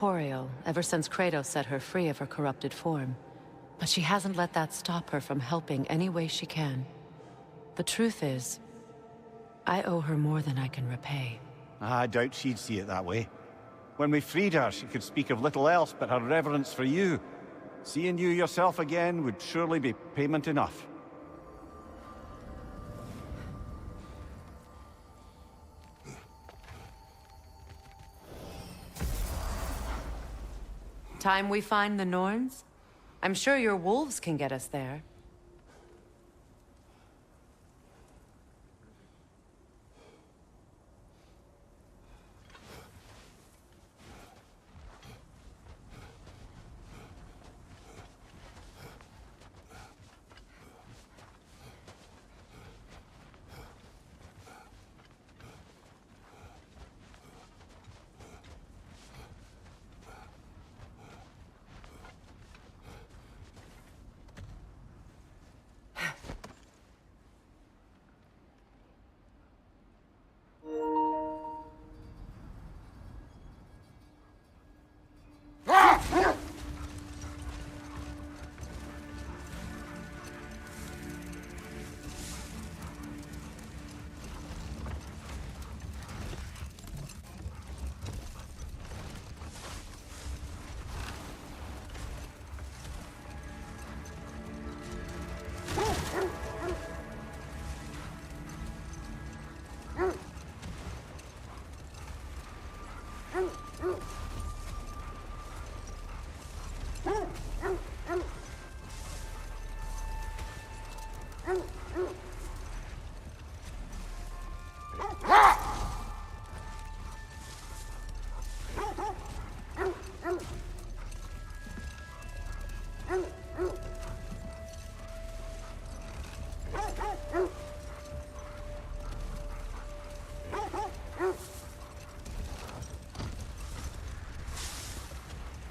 corporeal ever since Kratos set her free of her corrupted form. But she hasn't let that stop her from helping any way she can. The truth is, I owe her more than I can repay. I doubt she'd see it that way. When we freed her, she could speak of little else but her reverence for you. Seeing you yourself again would surely be payment enough. Time we find the Norns? I'm sure your wolves can get us there.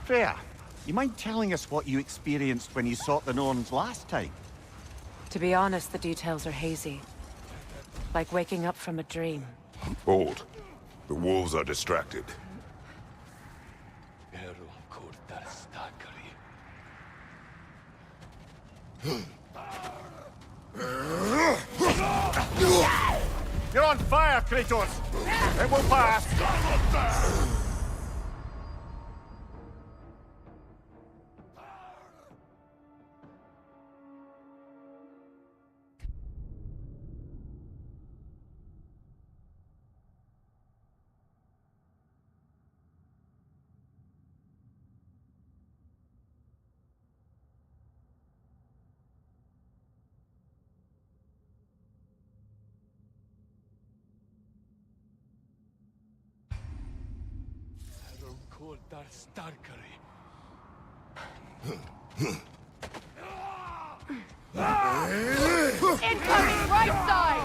Freya, you mind telling us what you experienced when you sought the Norns last time? To be honest, the details are hazy. Like waking up from a dream. Hold. The wolves are distracted. You're on fire, Kratos! It will pass! Incoming right side!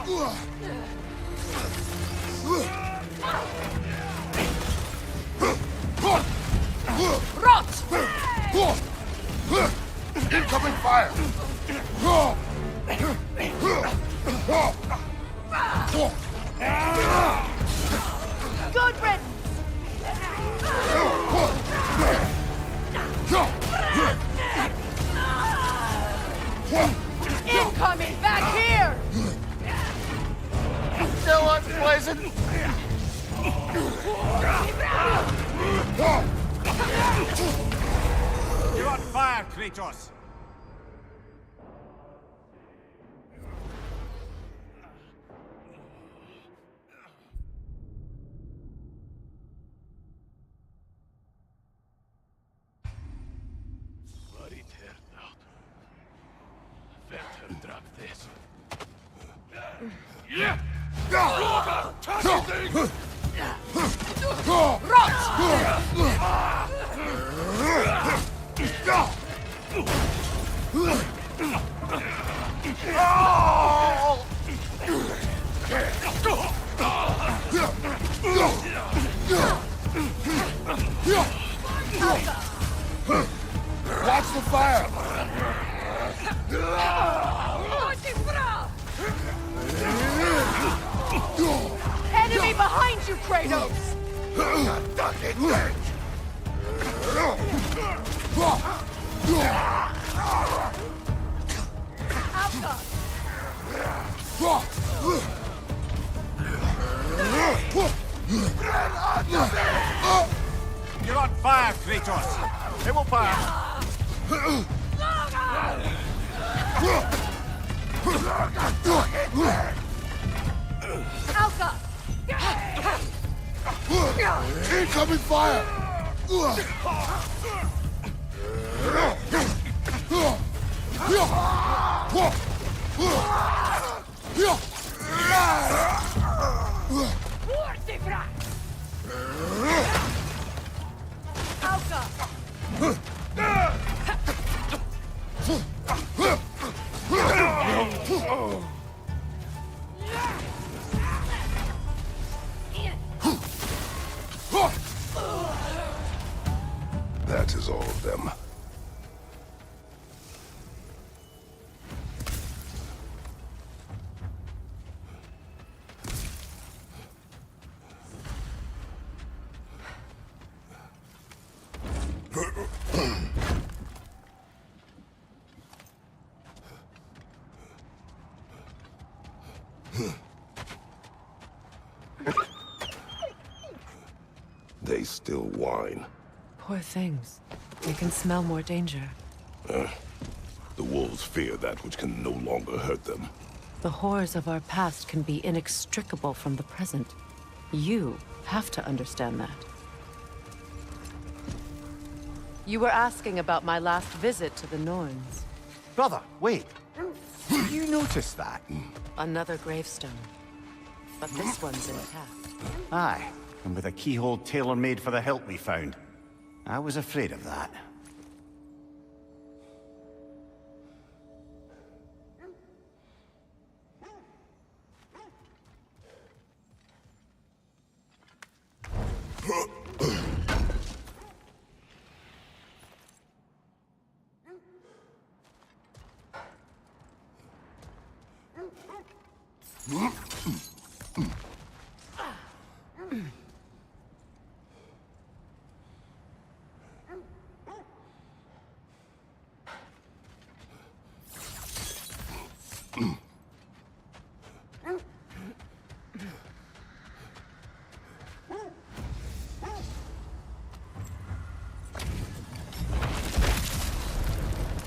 Rot! Incoming fire! Good riddance! Incoming back here! Still unpleasant! You're on fire, Kratos! Watch the fire! Enemy behind you, Kratos! on fire, Kratos! It will pass! Alka! Incoming fire! Alka! That is all of them. They still whine. Poor things. They can smell more danger. The wolves fear that which can no longer hurt them. The horrors of our past can be inextricable from the present. You have to understand that. You were asking about my last visit to the Norns. Brother, wait. Did you notice that? Another gravestone. But this one's intact. Aye, and with a keyhole tailor-made for the hilt we found. I was afraid of that.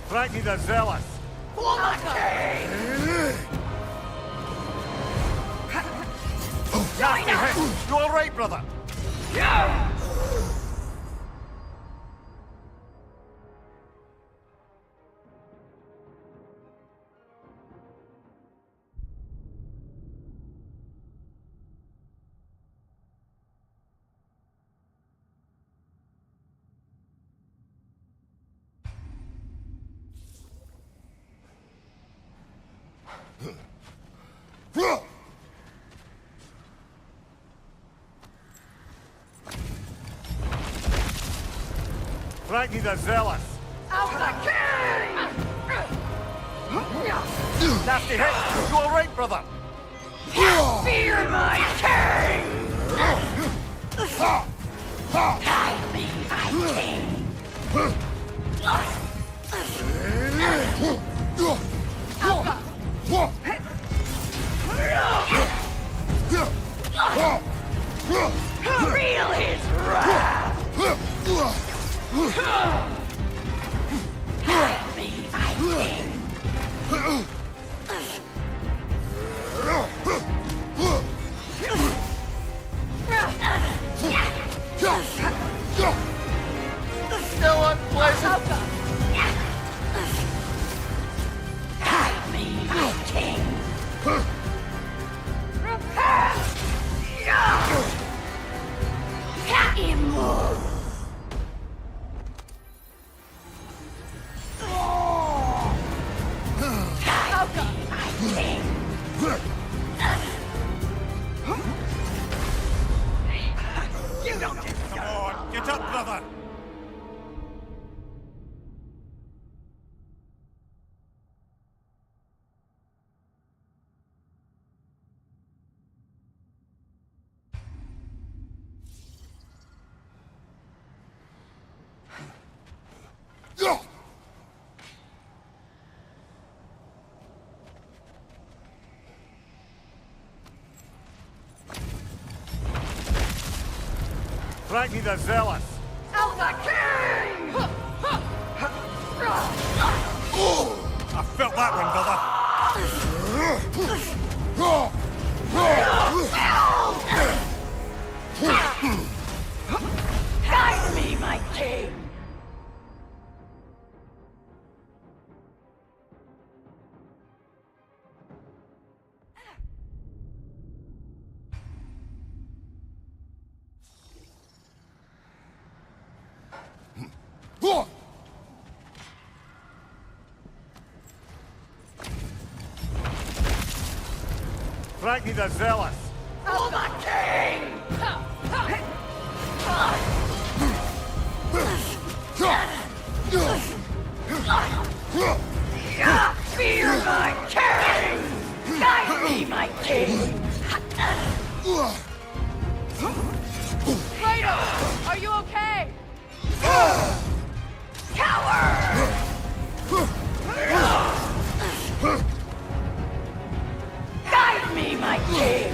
Frightly the zealous! Nasty hit! You all right, brother? Frightly the zealous! Nasty hit! You all right, brother? Fear my king! Guide me, my king! Feel his wrath! Guide me, my king! Still unpleasant. Guide me, my king! Immovable! Come on, get up, brother! Frightly the zealous! Alka! Felt that one, Guide me, my king! Ragnar the Zealous! Oh, my king! Fear my king! Guide me, my king! Kratos, are you okay? Coward! Guide me, my king!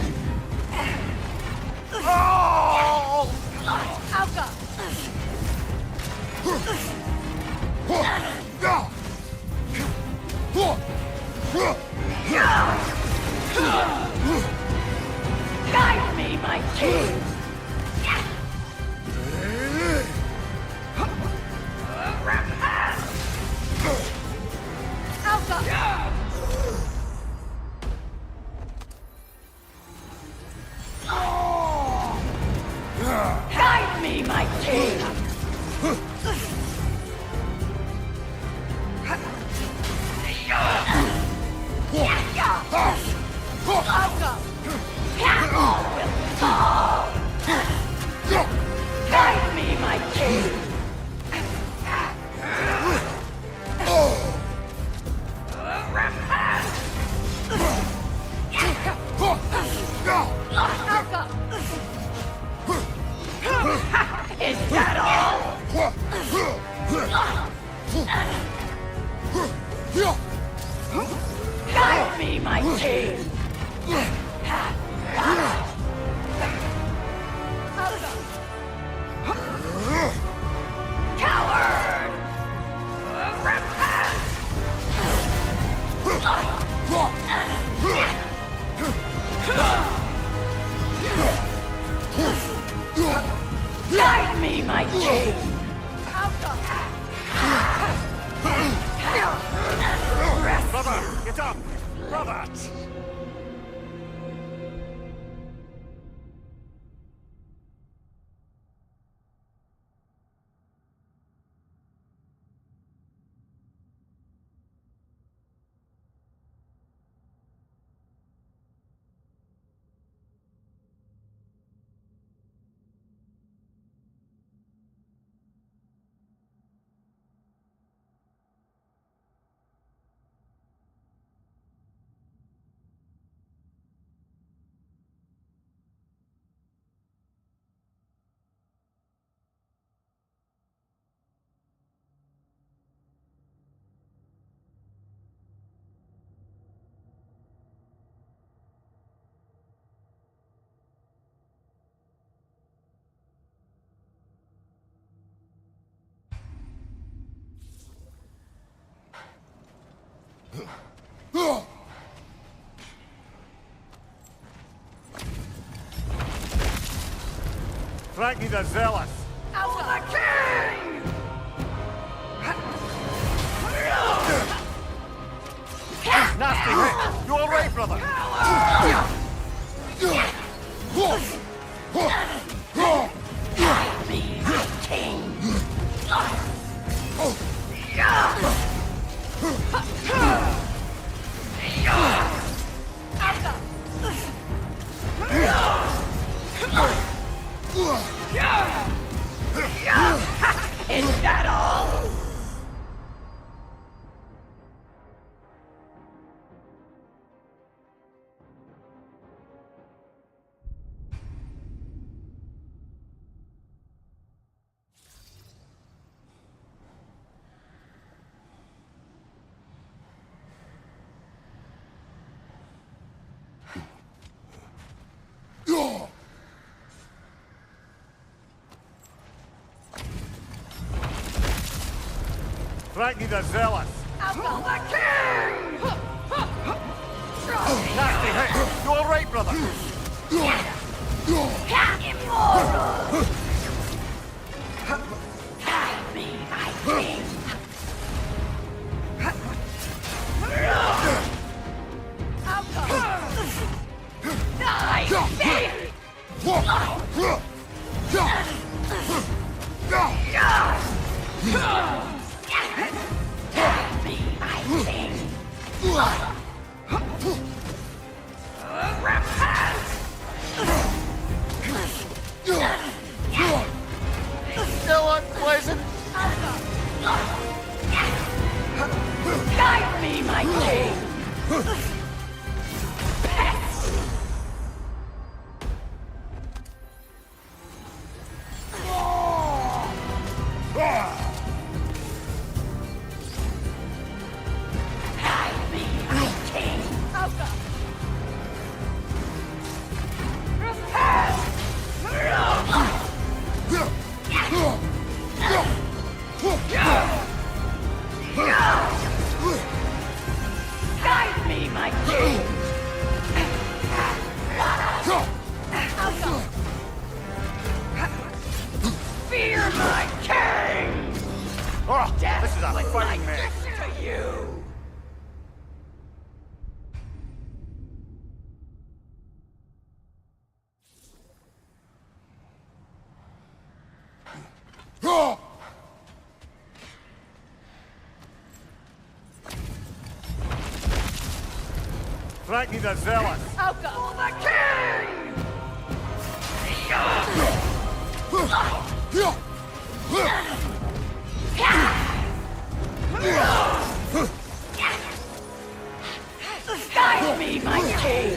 Alka! Guide me, my king! Alka! Guide me, my king! Alka! All will fall! Guide me, my king! Alka! Is that all? Guide me, my king! Coward! Guide me, my king! Brother, get up! Brother! Ragnar the Zealous! Oh, the king! Nasty hit! You alright, brother? Guide me, my king! Is that all? Ragnar the Zealous! For the king! Nasty hit! You alright, brother? Immoral! Guide me, my king! Die, baby! Guide me, my king! Repent! Still unpleasant? Guide me, my king! Guide me, my king! Guide me, my king! Fear my king! Oh, this is a Like fighting mess. this to you! Ragnar the Zealous. For the king! Guide me, my king!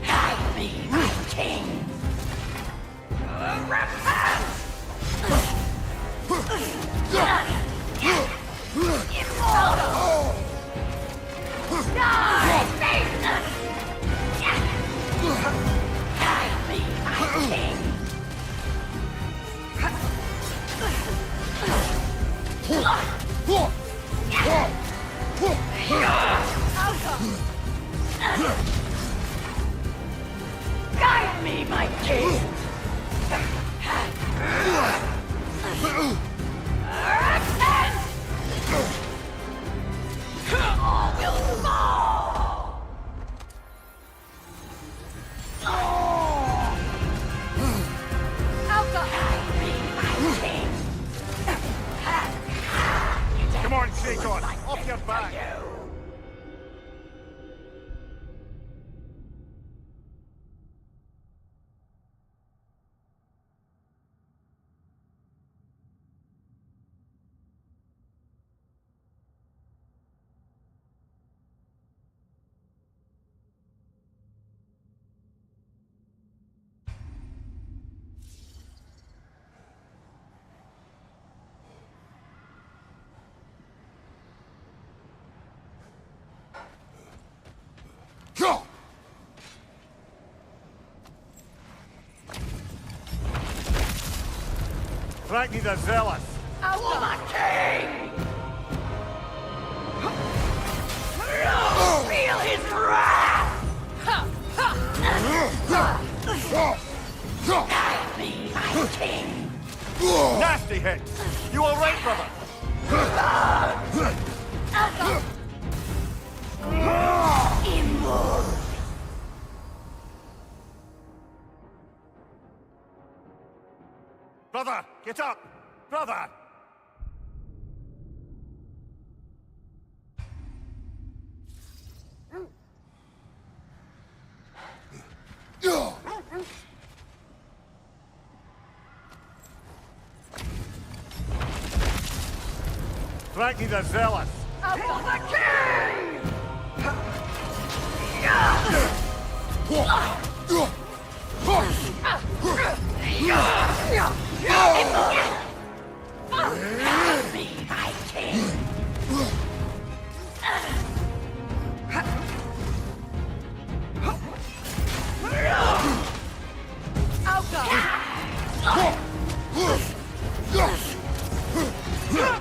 Guide me, my king! Repent! Immortal! Die, Satan! Guide me, my king! Guide me, my king! Repent! All will fall! Guide me, my king! Come on, shake on. Off your back. Ragnar the Zealous. For the king! Feel his wrath! Guide me, my king! Nasty hit. You alright, brother? Immoral! Brother, get up! Brother! Ragnar the Zealous. For the king! Guide me, my king!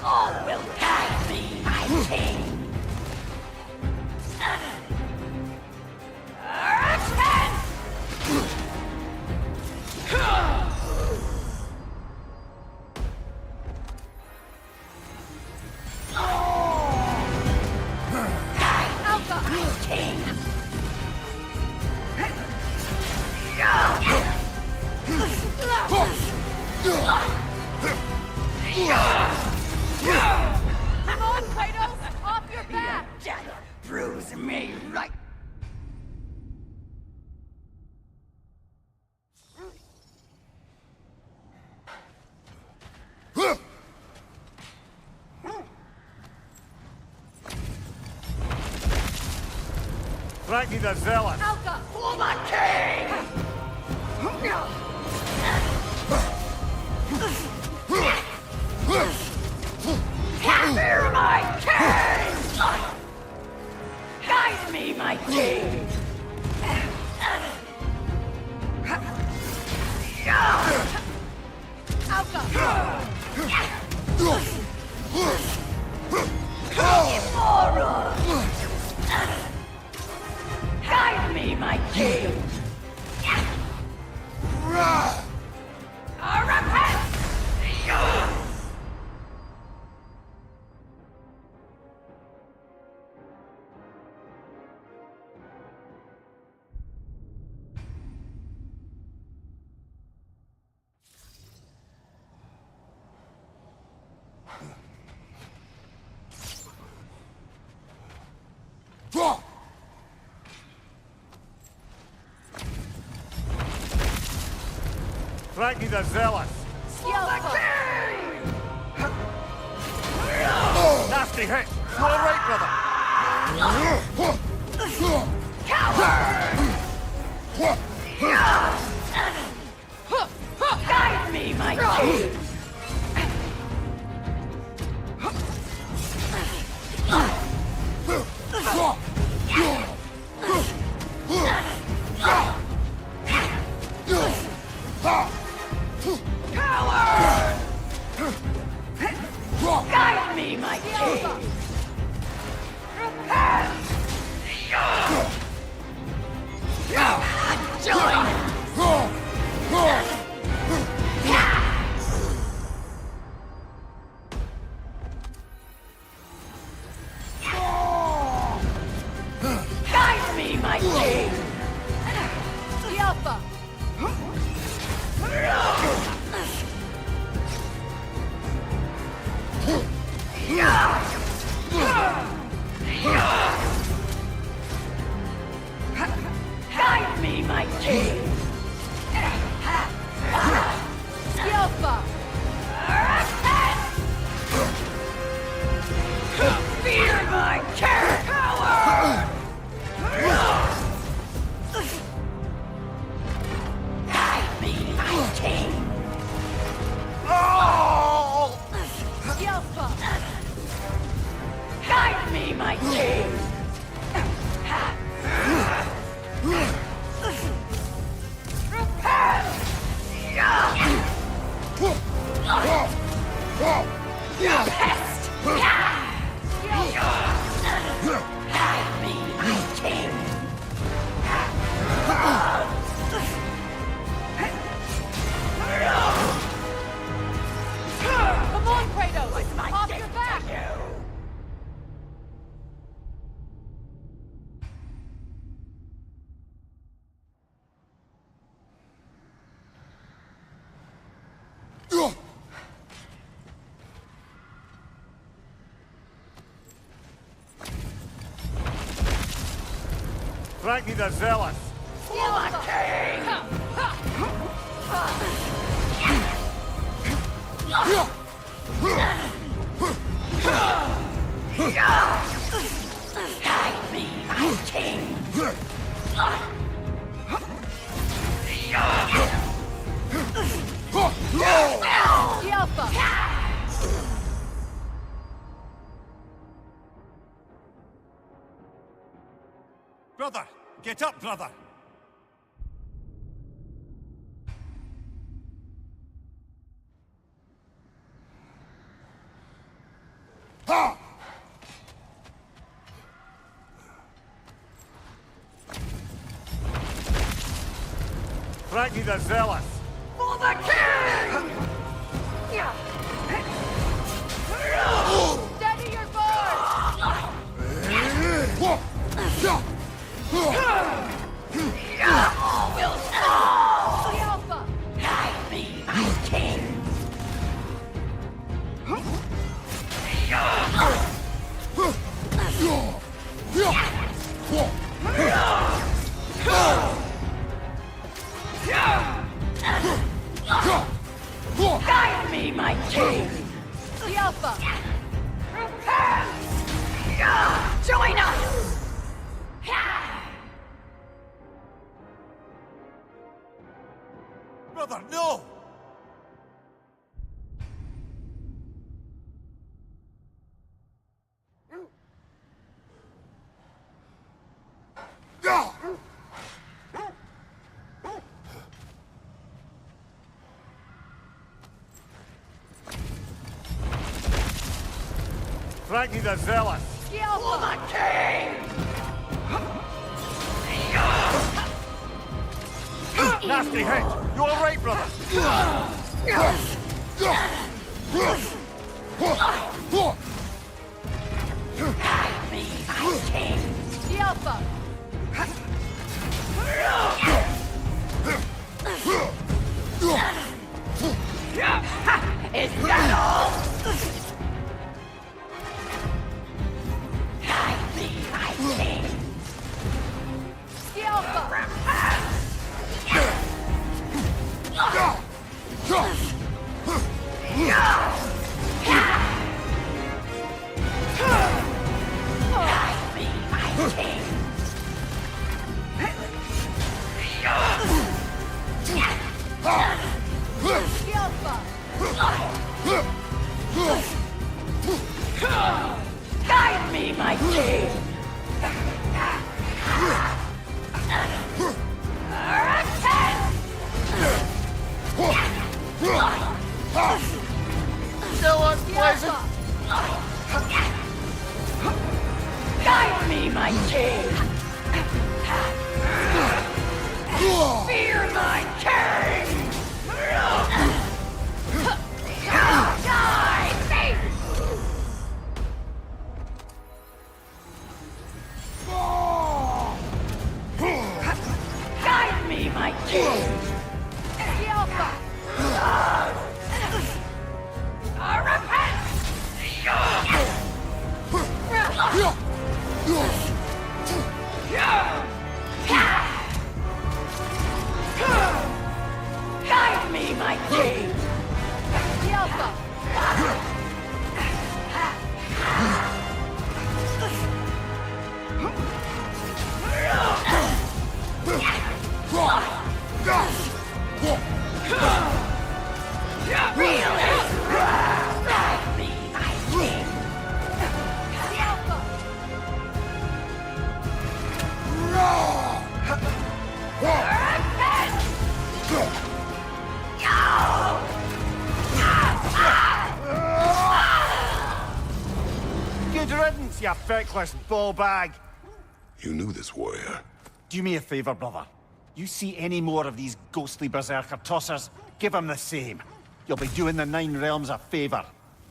All will guide me, my king. Come on, Kratos! Off your back! Bruise me right. Ragni the Zealot! Alka! For my king! Fear my king! Guide me, my king! Alka! Guide me, my king! Repent! Ragni the Zealot! Alka! Nasty hit! You alright, brother? Guide me, my king! Guide me, my king! Join! Guide me, my king! Alpha! Guide me, my king! Alpha! Fear my king! Guide me, my king! Alpha! Guide me, my king! Pest! Guide me, my king! Come on, Kratos! Off your back! Ragni the Zealot! Guide me, my king! Alpha! Brother! Get up, brother! Frankie the Zealous! For the king! Steady your board! All will fall! The Alpha! Guide me, my king! Guide me, my king! The Alpha! Join us! Brother, no! Frankie the Zealous! The Alpha! Nasty hit! You alright, brother? Guide me, my king! The Alpha! Is that all? Guide me, my king! The Alpha! Guide me, my king! The Alpha! Guide me, my king! Still unpleasant! Guide me, my king! Fear my king! Guide me! Guide me, my king! The Alpha! Guide me, my king! The Alpha! Guide me, my king! The Alpha! Good riddance, you feckless ball bag! You knew this warrior. Do me a favor, brother. You see any more of these ghostly berserker tossers, give them the same. You'll be doing the Nine Realms a favor.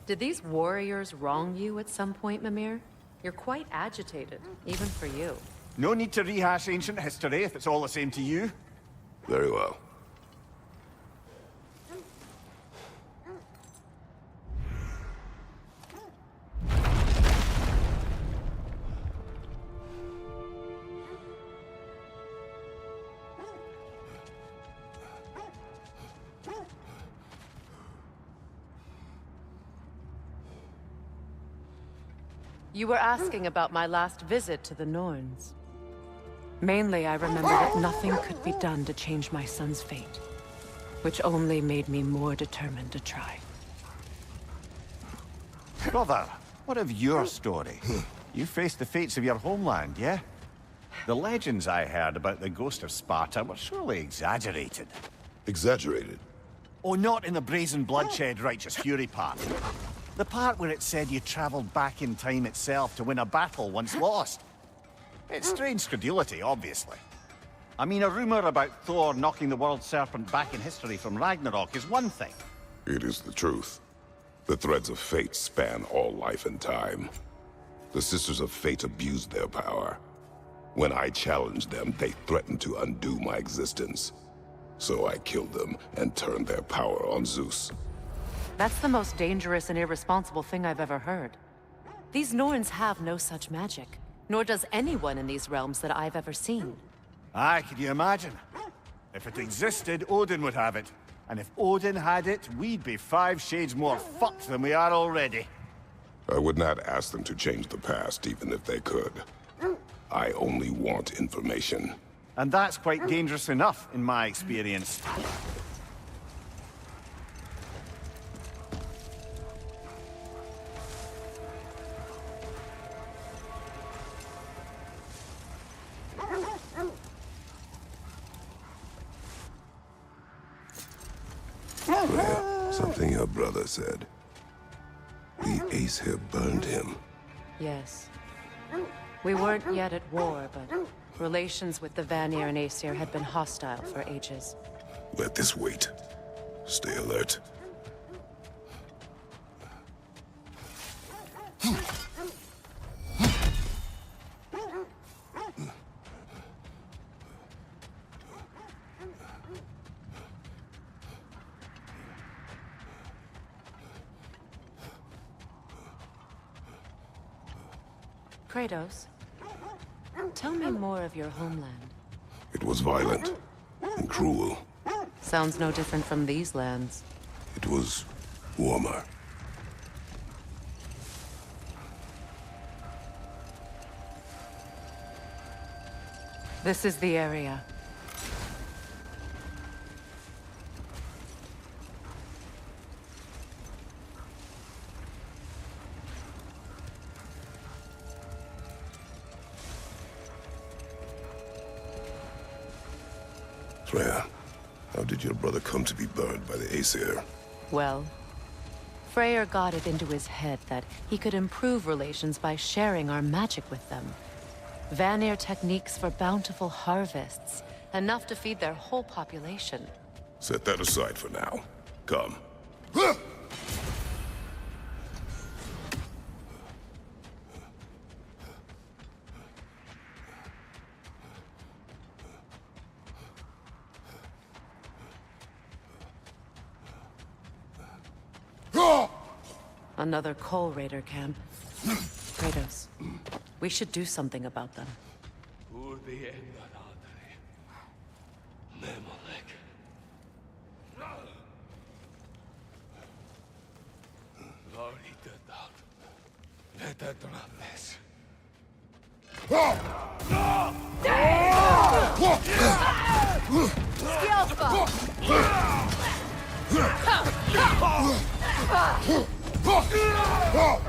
Did these warriors wrong you at some point, Mimir? You're quite agitated, even for you. No need to rehash ancient history if it's all the same to you. Very well. You were asking about my last visit to the Norns. Mainly, I remember that nothing could be done to change my son's fate, which only made me more determined to try. Brother, what of your story? You faced the fates of your homeland, yeah? The legends I heard about the ghost of Sparta were surely exaggerated. Exaggerated. Oh, not in the brazen bloodshed righteous fury part. The part where it said you traveled back in time itself to win a battle once lost. It's strange credulity, obviously. I mean, a rumor about Thor knocking the world serpent back in history from Ragnarok is one thing. It is the truth. The threads of fate span all life and time. The Sisters of Fate abused their power. When I challenged them, they threatened to undo my existence. So I killed them and turned their power on Zeus. That's the most dangerous and irresponsible thing I've ever heard. These Norns have no such magic, nor does anyone in these realms that I've ever seen. Aye, can you imagine? If it existed, Odin would have it. And if Odin had it, we'd be 5 shades more fucked than we are already. I would not ask them to change the past, even if they could. I only want information. And that's quite dangerous enough, in my experience. Something your brother said. The Aesir burned him. Yes. We weren't yet at war, but relations with the Vanir and Aesir had been hostile for ages. Let this wait. Stay alert. Kratos, tell me more of your homeland. It was violent and cruel. Sounds no different from these lands. It was warmer. This is the area. Freya, how did your brother come to be burned by the Aesir? Well, Freyr got it into his head that he could improve relations by sharing our magic with them. Vanir techniques for bountiful harvests, enough to feed their whole population. Set that aside for now. Come. Another Coal Raider camp. Kratos, we should do something about them.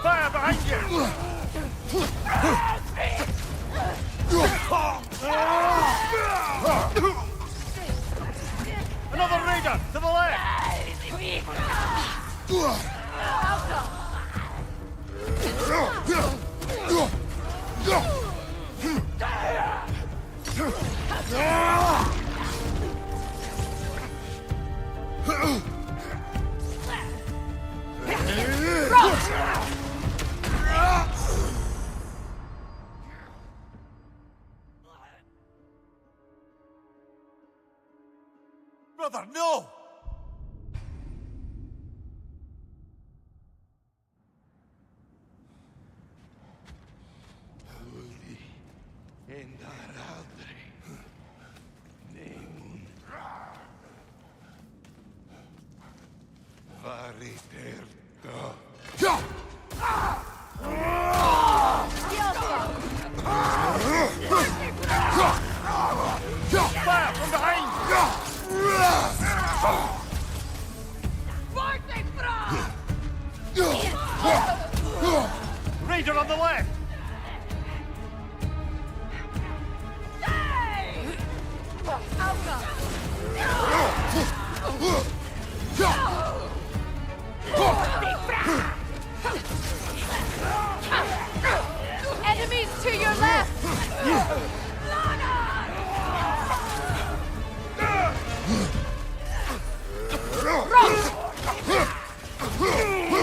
Fire behind you! Another raider to the left! Brother, no! Fire from behind! Raider on the left!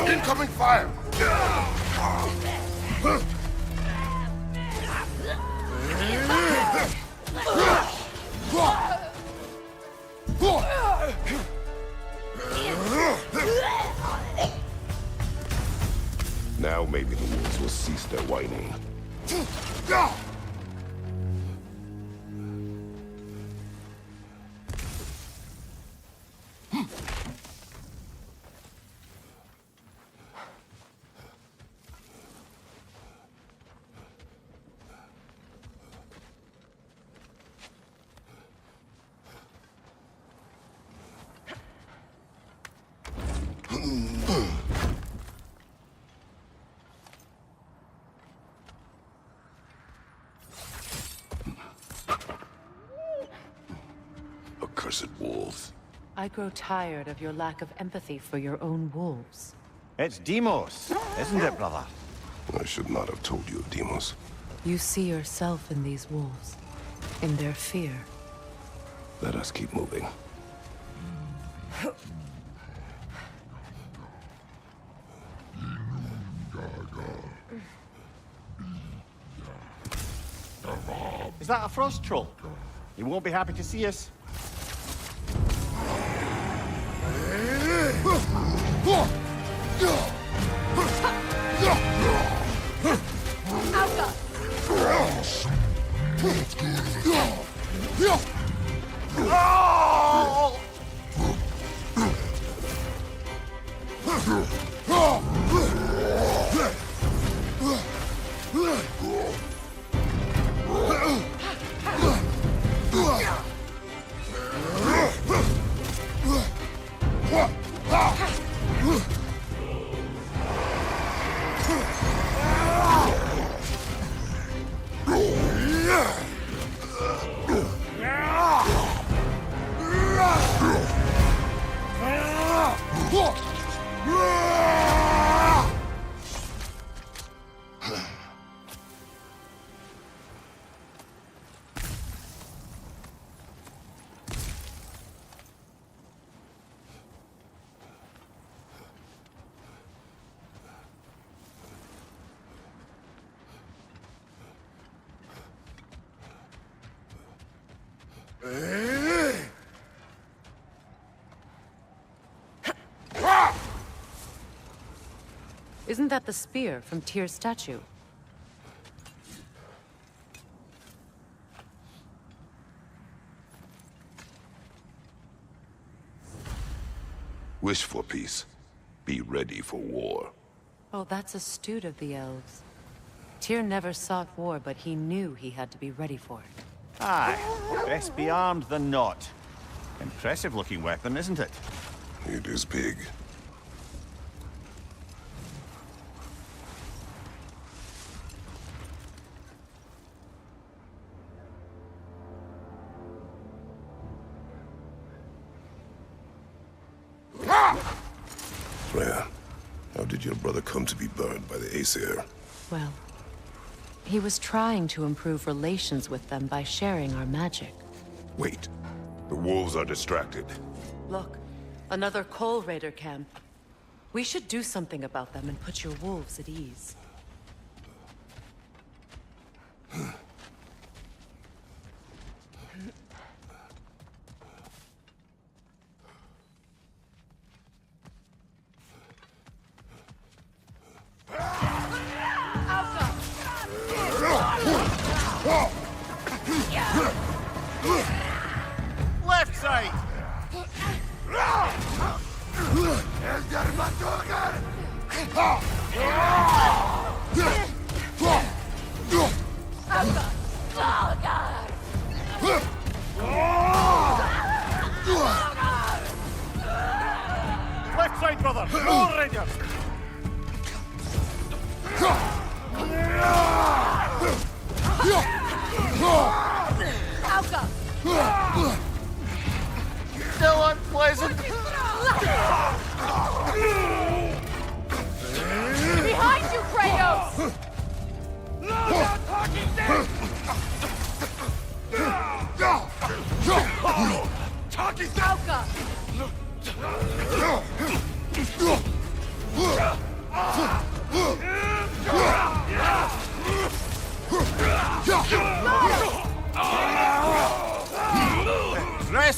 Incoming fire! Now maybe the wolves will cease their whining. Accursed wolves. I grow tired of your lack of empathy for your own wolves. It's Demos, isn't it, brother? I should not have told you of Demos. You see yourself in these wolves, in their fear. Let us keep moving. Is that a frost troll? He won't be happy to see us. Isn't that the spear from Tyr's statue? Wish for peace. Be ready for war. Oh, that's astute of the elves. Tyr never sought war, but he knew he had to be ready for it. Aye, best be armed than not. Impressive-looking weapon, isn't it? It is big. Freya, how did your brother come to be burned by the Aesir? Well, he was trying to improve relations with them by sharing our magic. Wait. The wolves are distracted. Look, another Coal Raider camp. We should do something about them and put your wolves at ease. Left side! Left side, brother! More Raiders! Alka! Still unpleasant! Behind you, Kratos! No, not talking dead!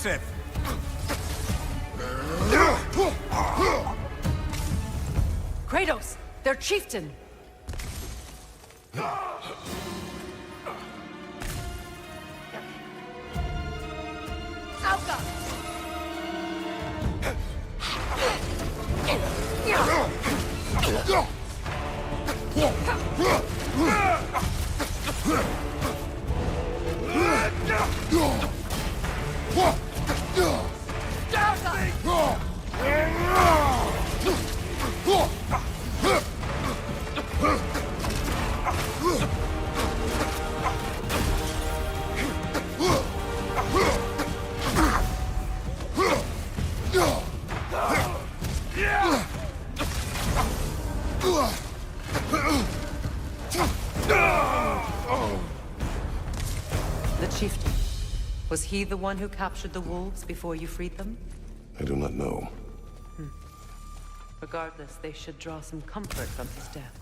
aggressive! Kratos! Their chieftain! Alka! The chieftain. Was he the one who captured the wolves before you freed them? I do not know. Regardless, they should draw some comfort from his death.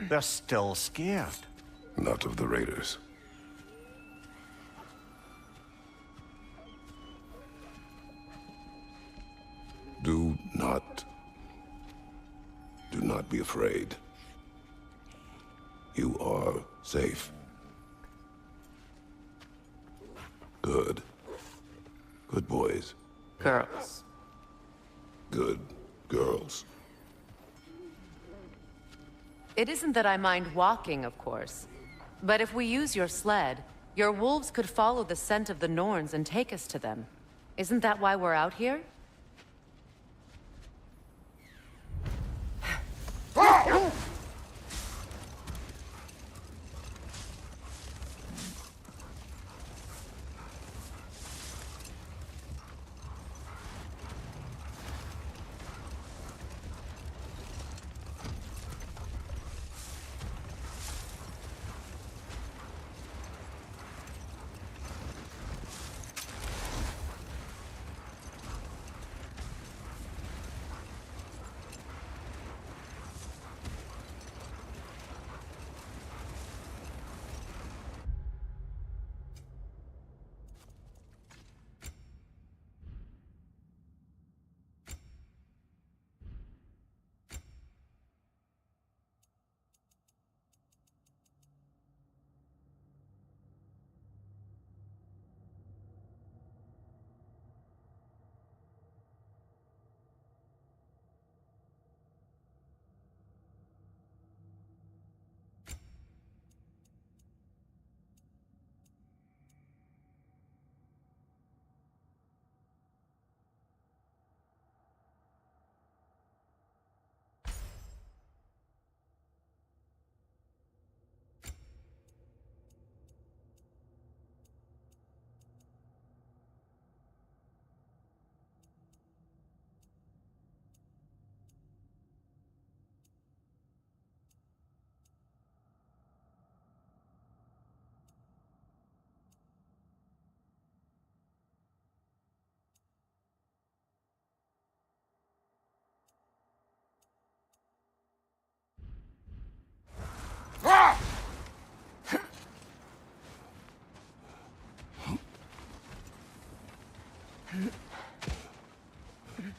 They're still scared. Not of the raiders. Do not be afraid. You are safe. Good. Good boys. Girls. Good girls. It isn't that I mind walking, of course. But if we use your sled, your wolves could follow the scent of the Norns and take us to them. Isn't that why we're out here?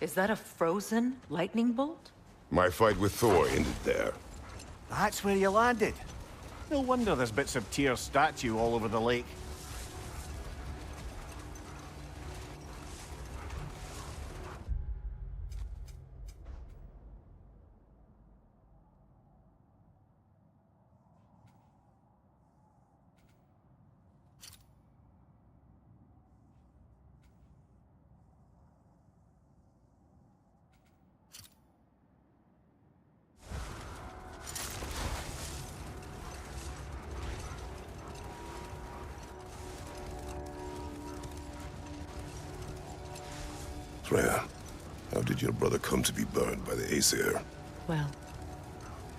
Is that a frozen lightning bolt? My fight with Thor ended there. That's where you landed. No wonder there's bits of Tyr's statue all over the lake. Freya, how did your brother come to be burned by the Aesir? Well,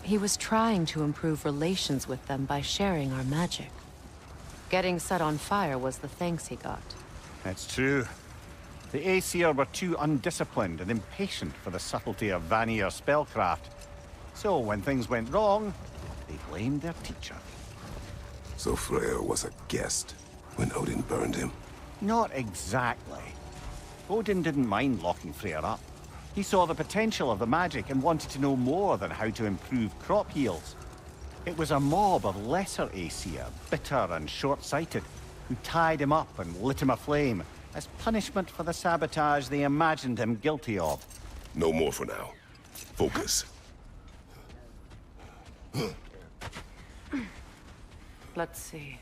he was trying to improve relations with them by sharing our magic. Getting set on fire was the thanks he got. It's true. The Aesir were too undisciplined and impatient for the subtlety of Vanir spellcraft. So when things went wrong, they blamed their teacher. So Freya was a guest when Odin burned him? Not exactly. Odin didn't mind locking Freya up. He saw the potential of the magic and wanted to know more than how to improve crop yields. It was a mob of lesser Aesir, bitter and short-sighted, who tied him up and lit him aflame as punishment for the sabotage they imagined him guilty of. No more for now. Focus. Let's see.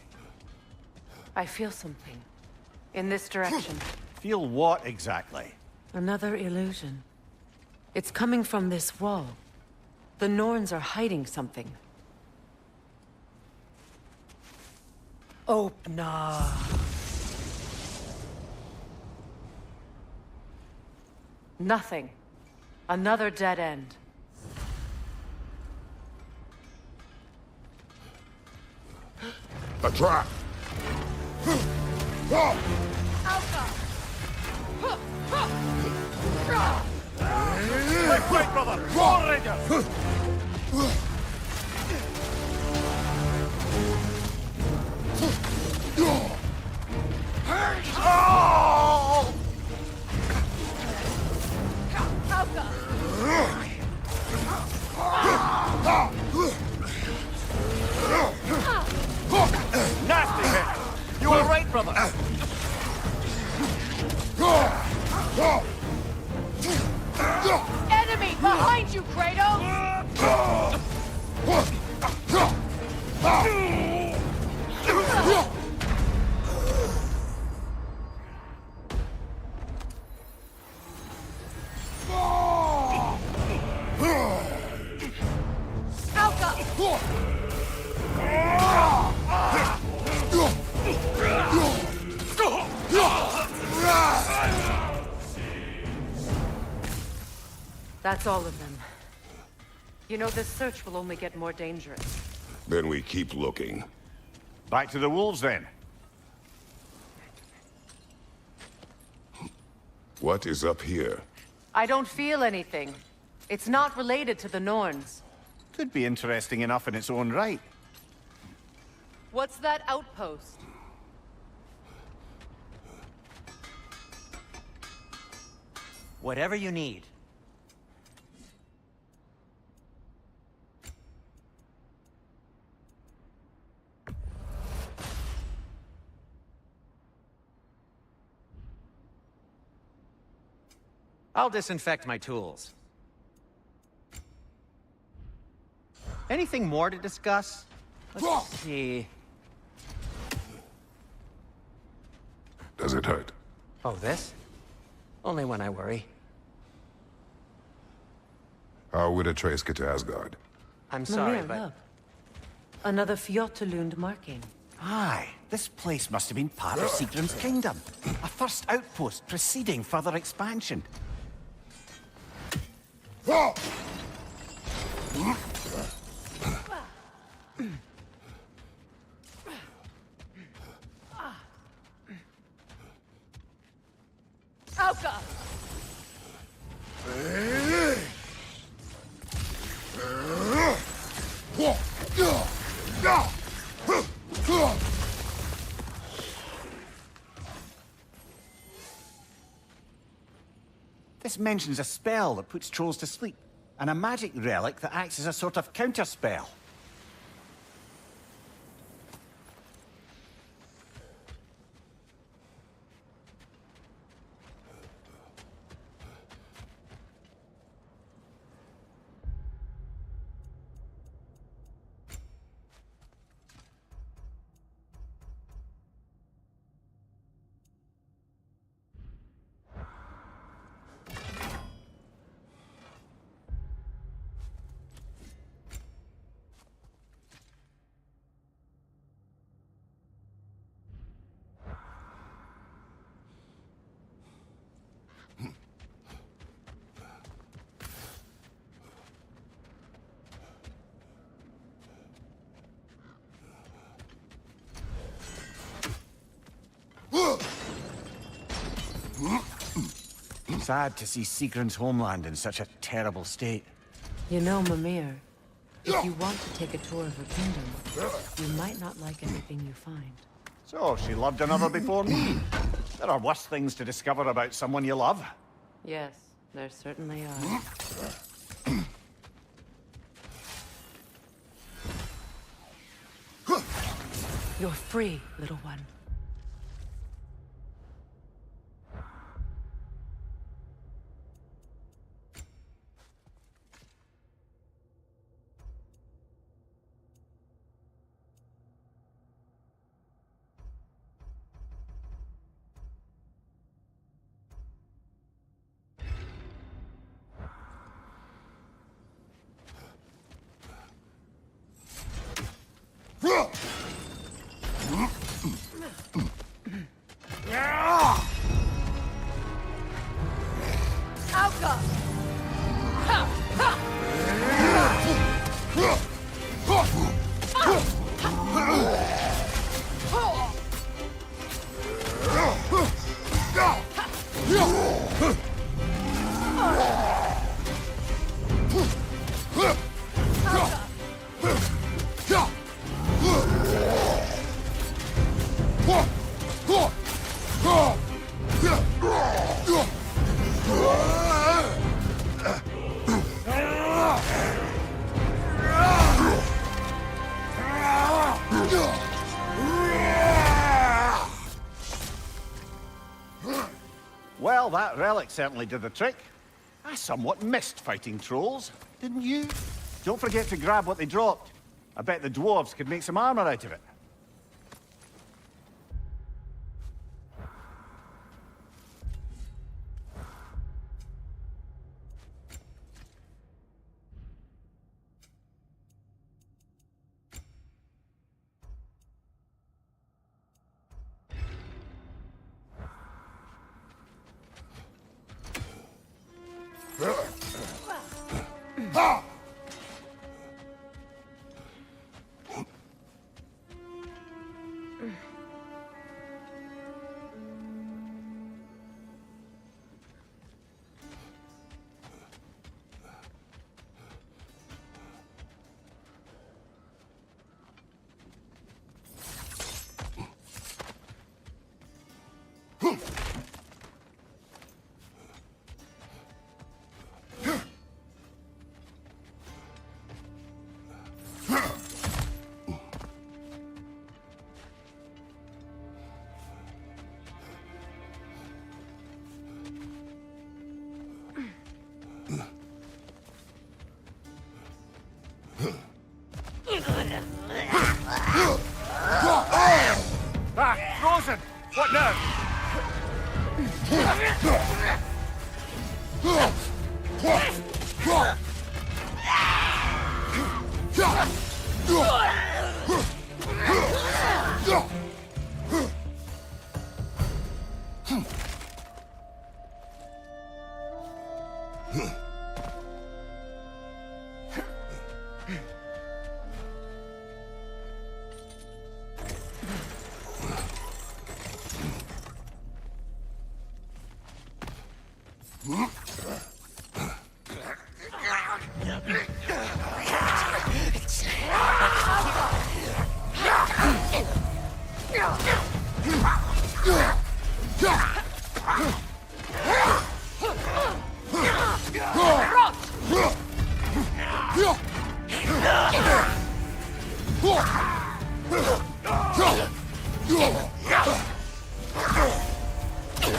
I feel something. In this direction. Feel what exactly? Another illusion. It's coming from this wall. The Norns are hiding something. Opna. Nothing. Another dead end. A trap! Quick, brother! More Rangers! Oh! Nasty hit! You were right, brother! Enemy behind you, Kratos! That's all of them. You know, this search will only get more dangerous. Then we keep looking. Back to the wolves, then. What is up here? I don't feel anything. It's not related to the Norns. Could be interesting enough in its own right. What's that outpost? Whatever you need. I'll disinfect my tools. Anything more to discuss? Let's see. Does it hurt? Oh, this? Only when I worry. How would a trace get to Asgard? I'm sorry, Mimir, but... look. Another Fjotalund marking. Aye, this place must have been part of Sigrun's kingdom. A first outpost preceding further expansion. Alka! This mentions a spell that puts trolls to sleep, and a magic relic that acts as a sort of counterspell. Sad to see Sigrun's homeland in such a terrible state. You know, Mimir, if you want to take a tour of her kingdom, you might not like everything you find. So, she loved another before me. There are worse things to discover about someone you love. Yes, there certainly are. You're free, little one. Alka! Well, that relic certainly did the trick. I somewhat missed fighting trolls, didn't you? Don't forget to grab what they dropped. I bet the dwarves could make some armor out of it. Frozen! What now?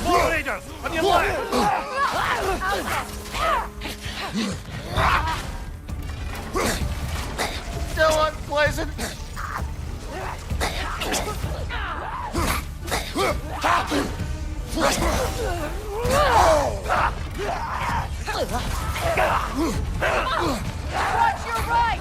More raiders! On your left! Still unpleasant! Watch your right!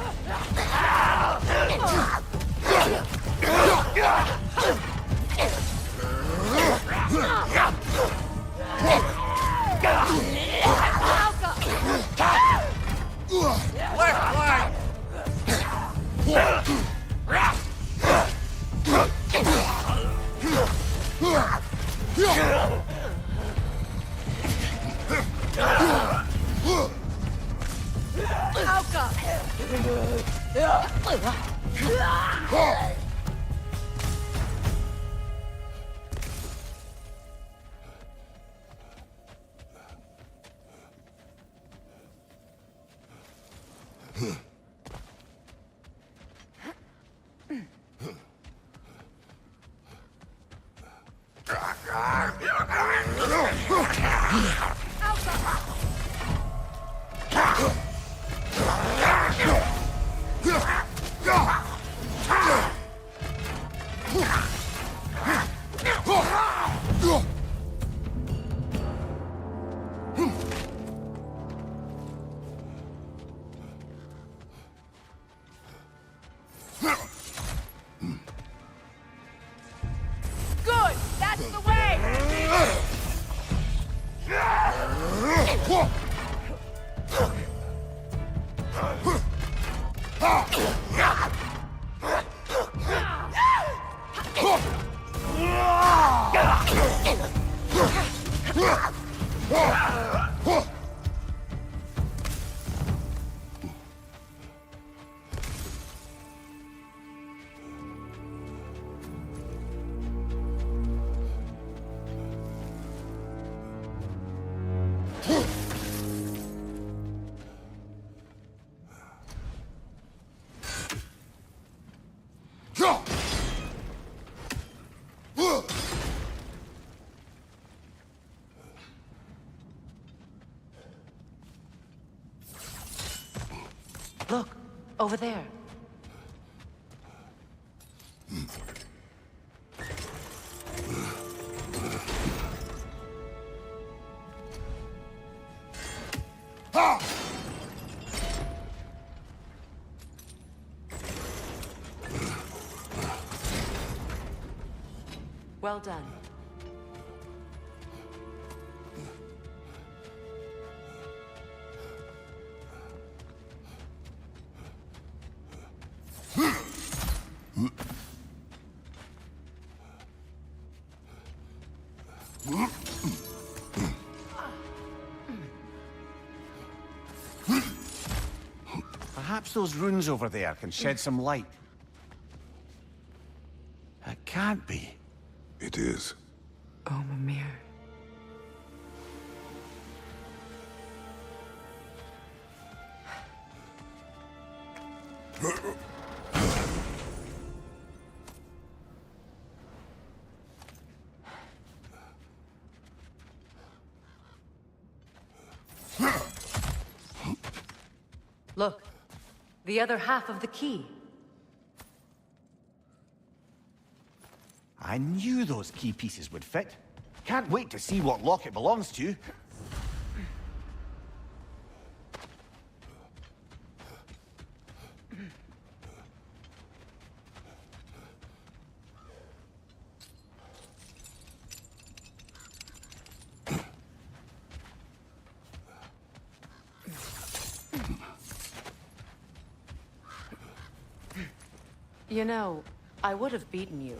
Left line! Look, over there. Well done. Perhaps those runes over there can shed some light. It can't be. It is. Oh, Mimir. Look, the other half of the key. I knew those key pieces would fit. Can't wait to see what lock it belongs to. You know, I would have beaten you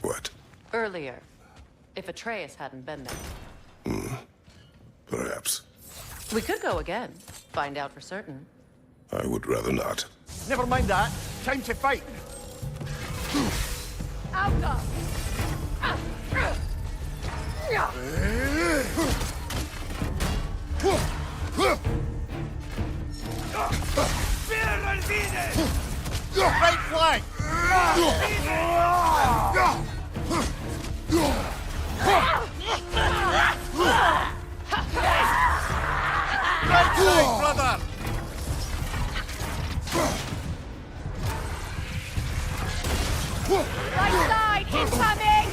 What? earlier, if Atreus hadn't been there. Perhaps. We could go again, find out for certain. I would rather not. Never mind that. Time to fight. Alka! Right flank! Right side, brother! Right side, incoming!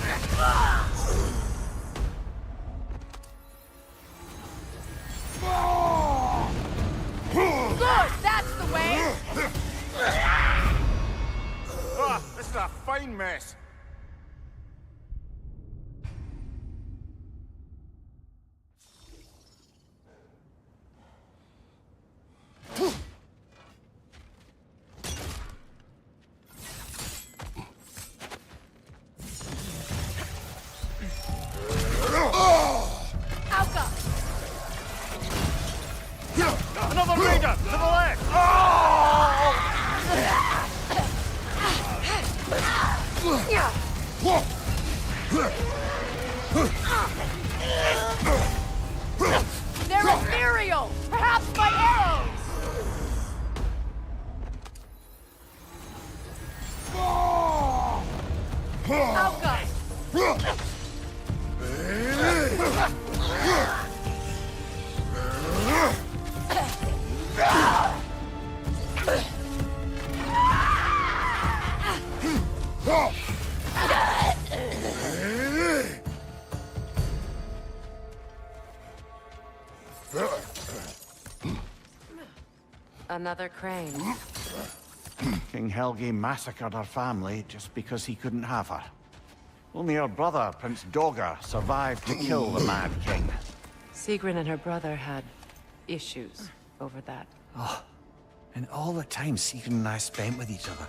Good, that's the way! Ah, this is a fine mess. Alka! Another raider to the left! They're ethereal! Perhaps by arrows! Alka! Another crane. King Helge massacred her family just because he couldn't have her. Only her brother, Prince Dogger, survived to kill the Mad King. Sigrun and her brother had issues over that. And all the time Sigrun and I spent with each other,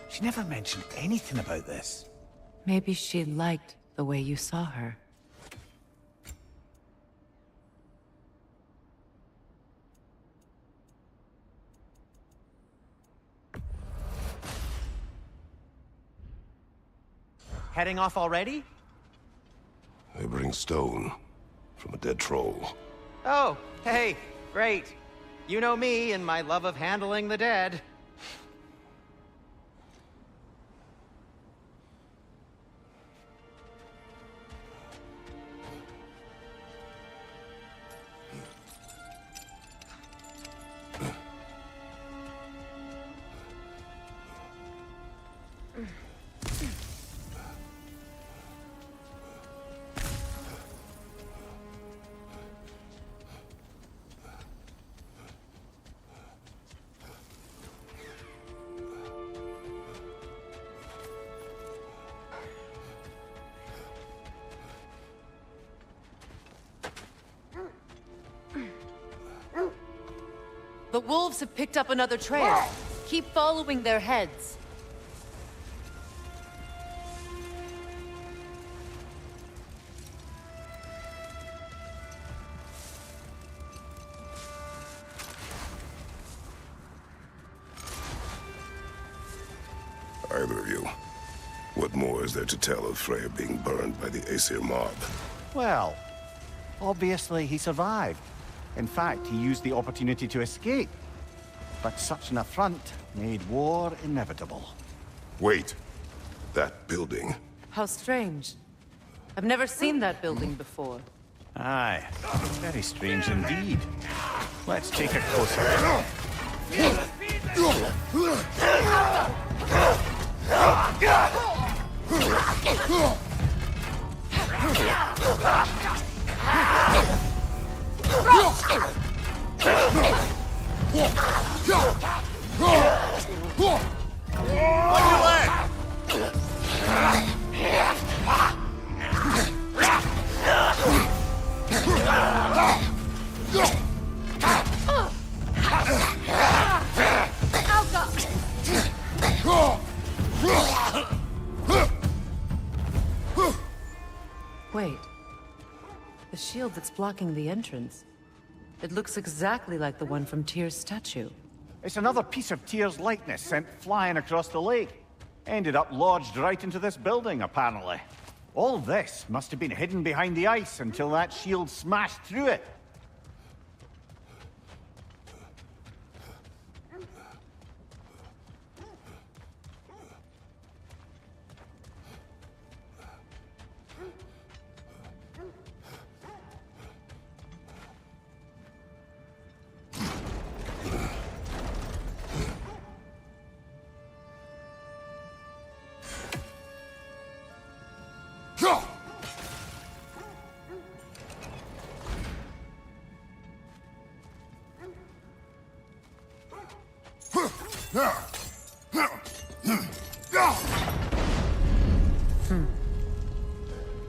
she never mentioned anything about this. Maybe she liked the way you saw her. Heading off already? They bring stone from a dead troll. Oh, hey, great. You know me and my love of handling the dead. The wolves have picked up another trail. Keep following their heads. Either of you. What more is there to tell of Freya being burned by the Aesir mob? Well, obviously he survived. In fact, he used the opportunity to escape. But such an affront made war inevitable. Wait. That building. How strange. I've never seen that building before. Aye, very strange indeed. Let's take a closer Wait. The shield that's blocking the entrance. It looks exactly like the one from Tyr's statue. It's another piece of Tyr's likeness sent flying across the lake. Ended up lodged right into this building, apparently. All this must have been hidden behind the ice until that shield smashed through it.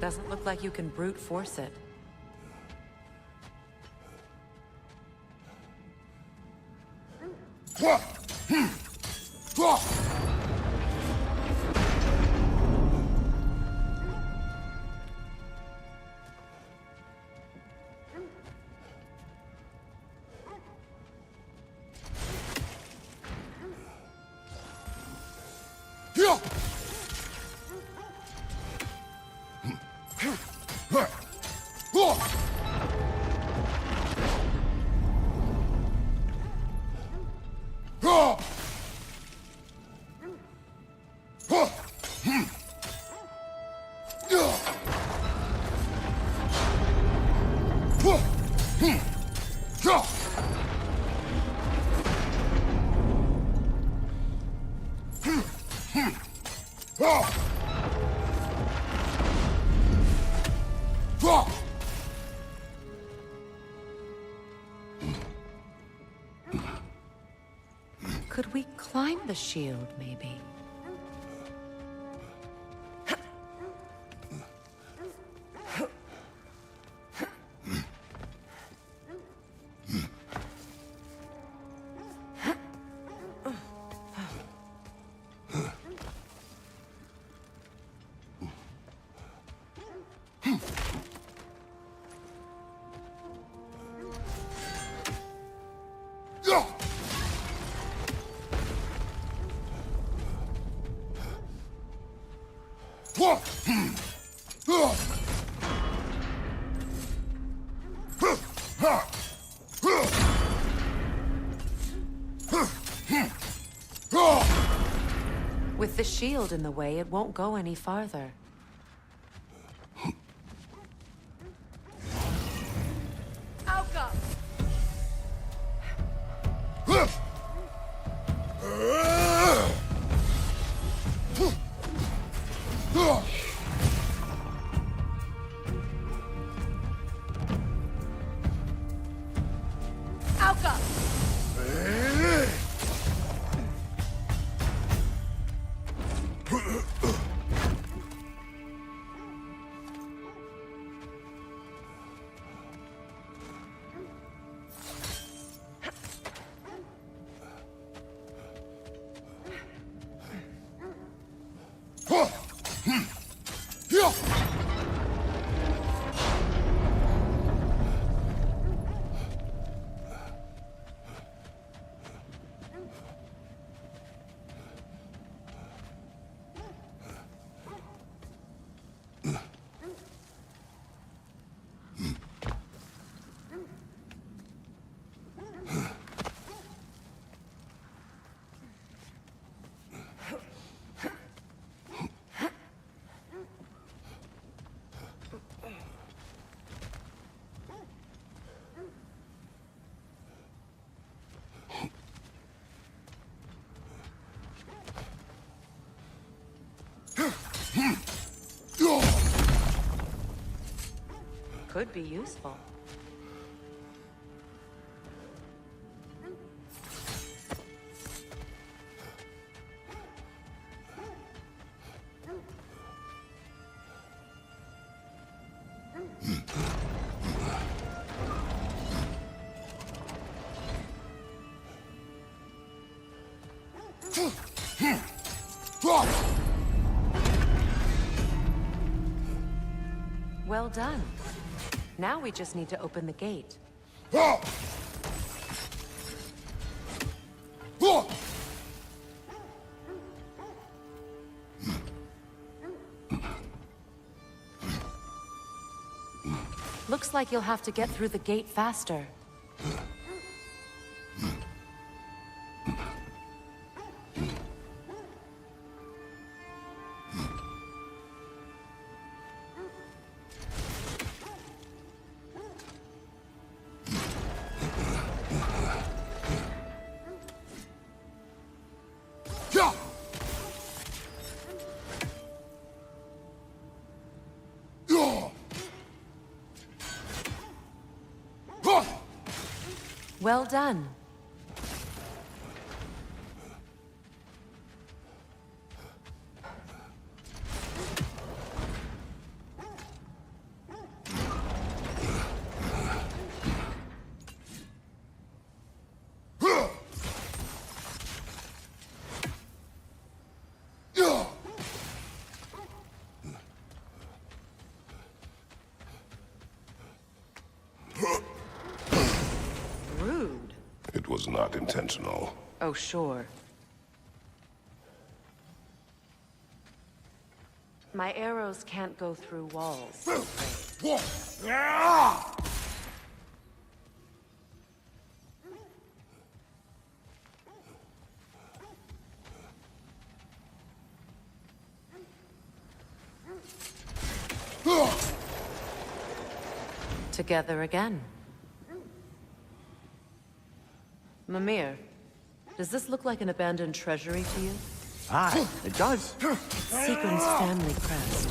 Doesn't look like you can brute force it. Could we climb the shield, maybe? With the shield in the way, it won't go any farther. Alka! Alka! Could be useful. Well done. Now we just need to open the gate. Looks like you'll have to get through the gate faster. Well done. It was not intentional. Oh, sure. My arrows can't go through walls. Together again. Mimir, does this look like an abandoned treasury to you? Aye, it does. It's Sigrun's family crest.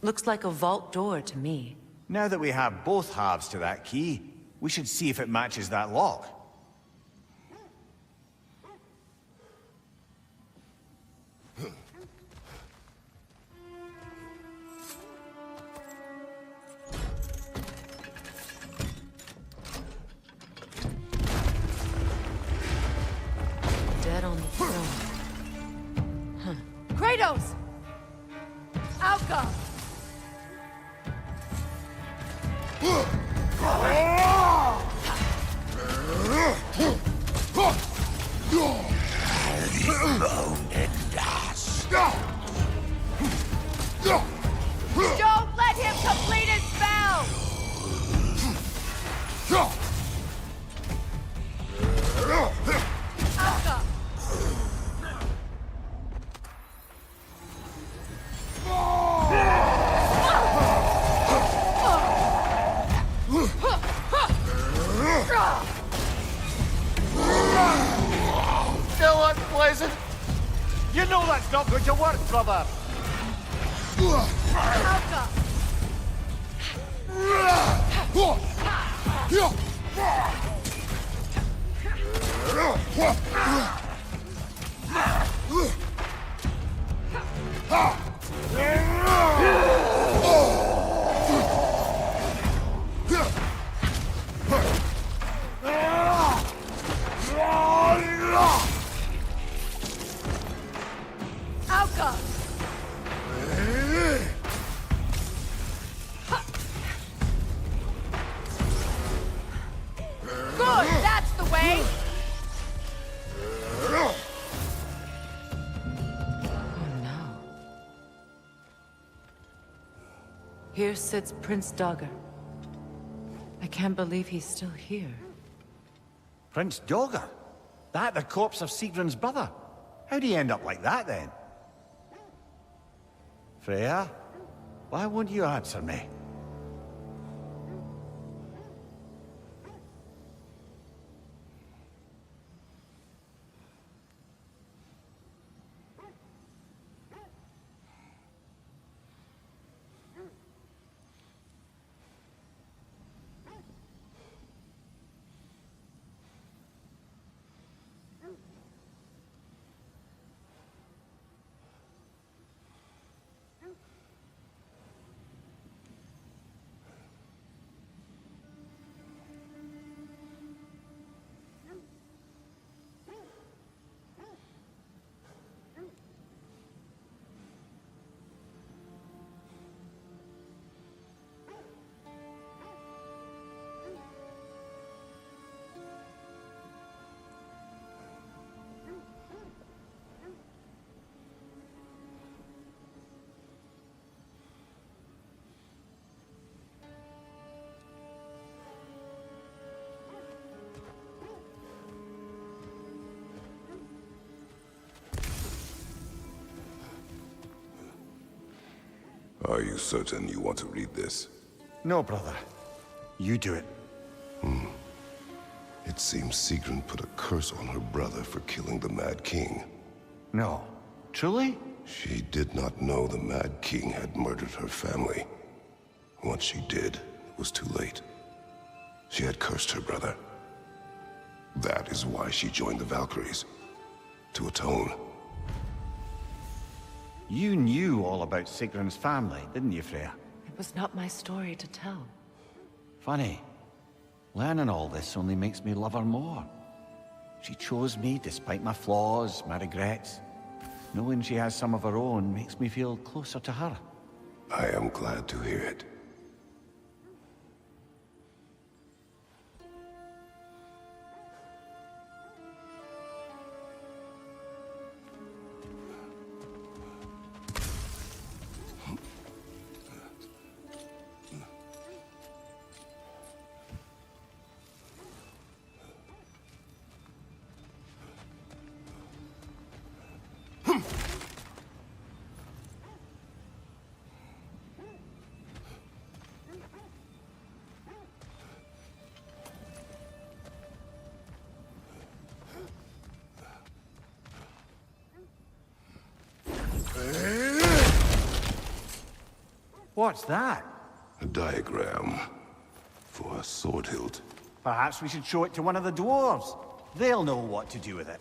Looks like a vault door to me. Now that we have both halves to that key, we should see if it matches that lock. Dead on the throne. Kratos! Alka! Don't let him complete his spell! Alka! Still unpleasant. You know that's not going to work, brother. Alka! Alka! Good, that's the way! Oh no. Here sits Prince Dagger, I can't believe he's still here. Prince Dogger? That the corpse of Sigrun's brother? How'd he end up like that, then? Freya? Why won't you answer me? Are you certain you want to read this? No, brother. You do it. It seems Sigrun put a curse on her brother for killing the Mad King. No. Truly? She did not know the Mad King had murdered her family. Once she did, it was too late. She had cursed her brother. That is why she joined the Valkyries. To atone. You knew all about Sigrun's family, didn't you, Freya? It was not my story to tell. Funny. Learning all this only makes me love her more. She chose me despite my flaws, my regrets. Knowing she has some of her own makes me feel closer to her. I am glad to hear it. What's that? A diagram for a sword hilt. Perhaps we should show it to one of the dwarves. They'll know what to do with it.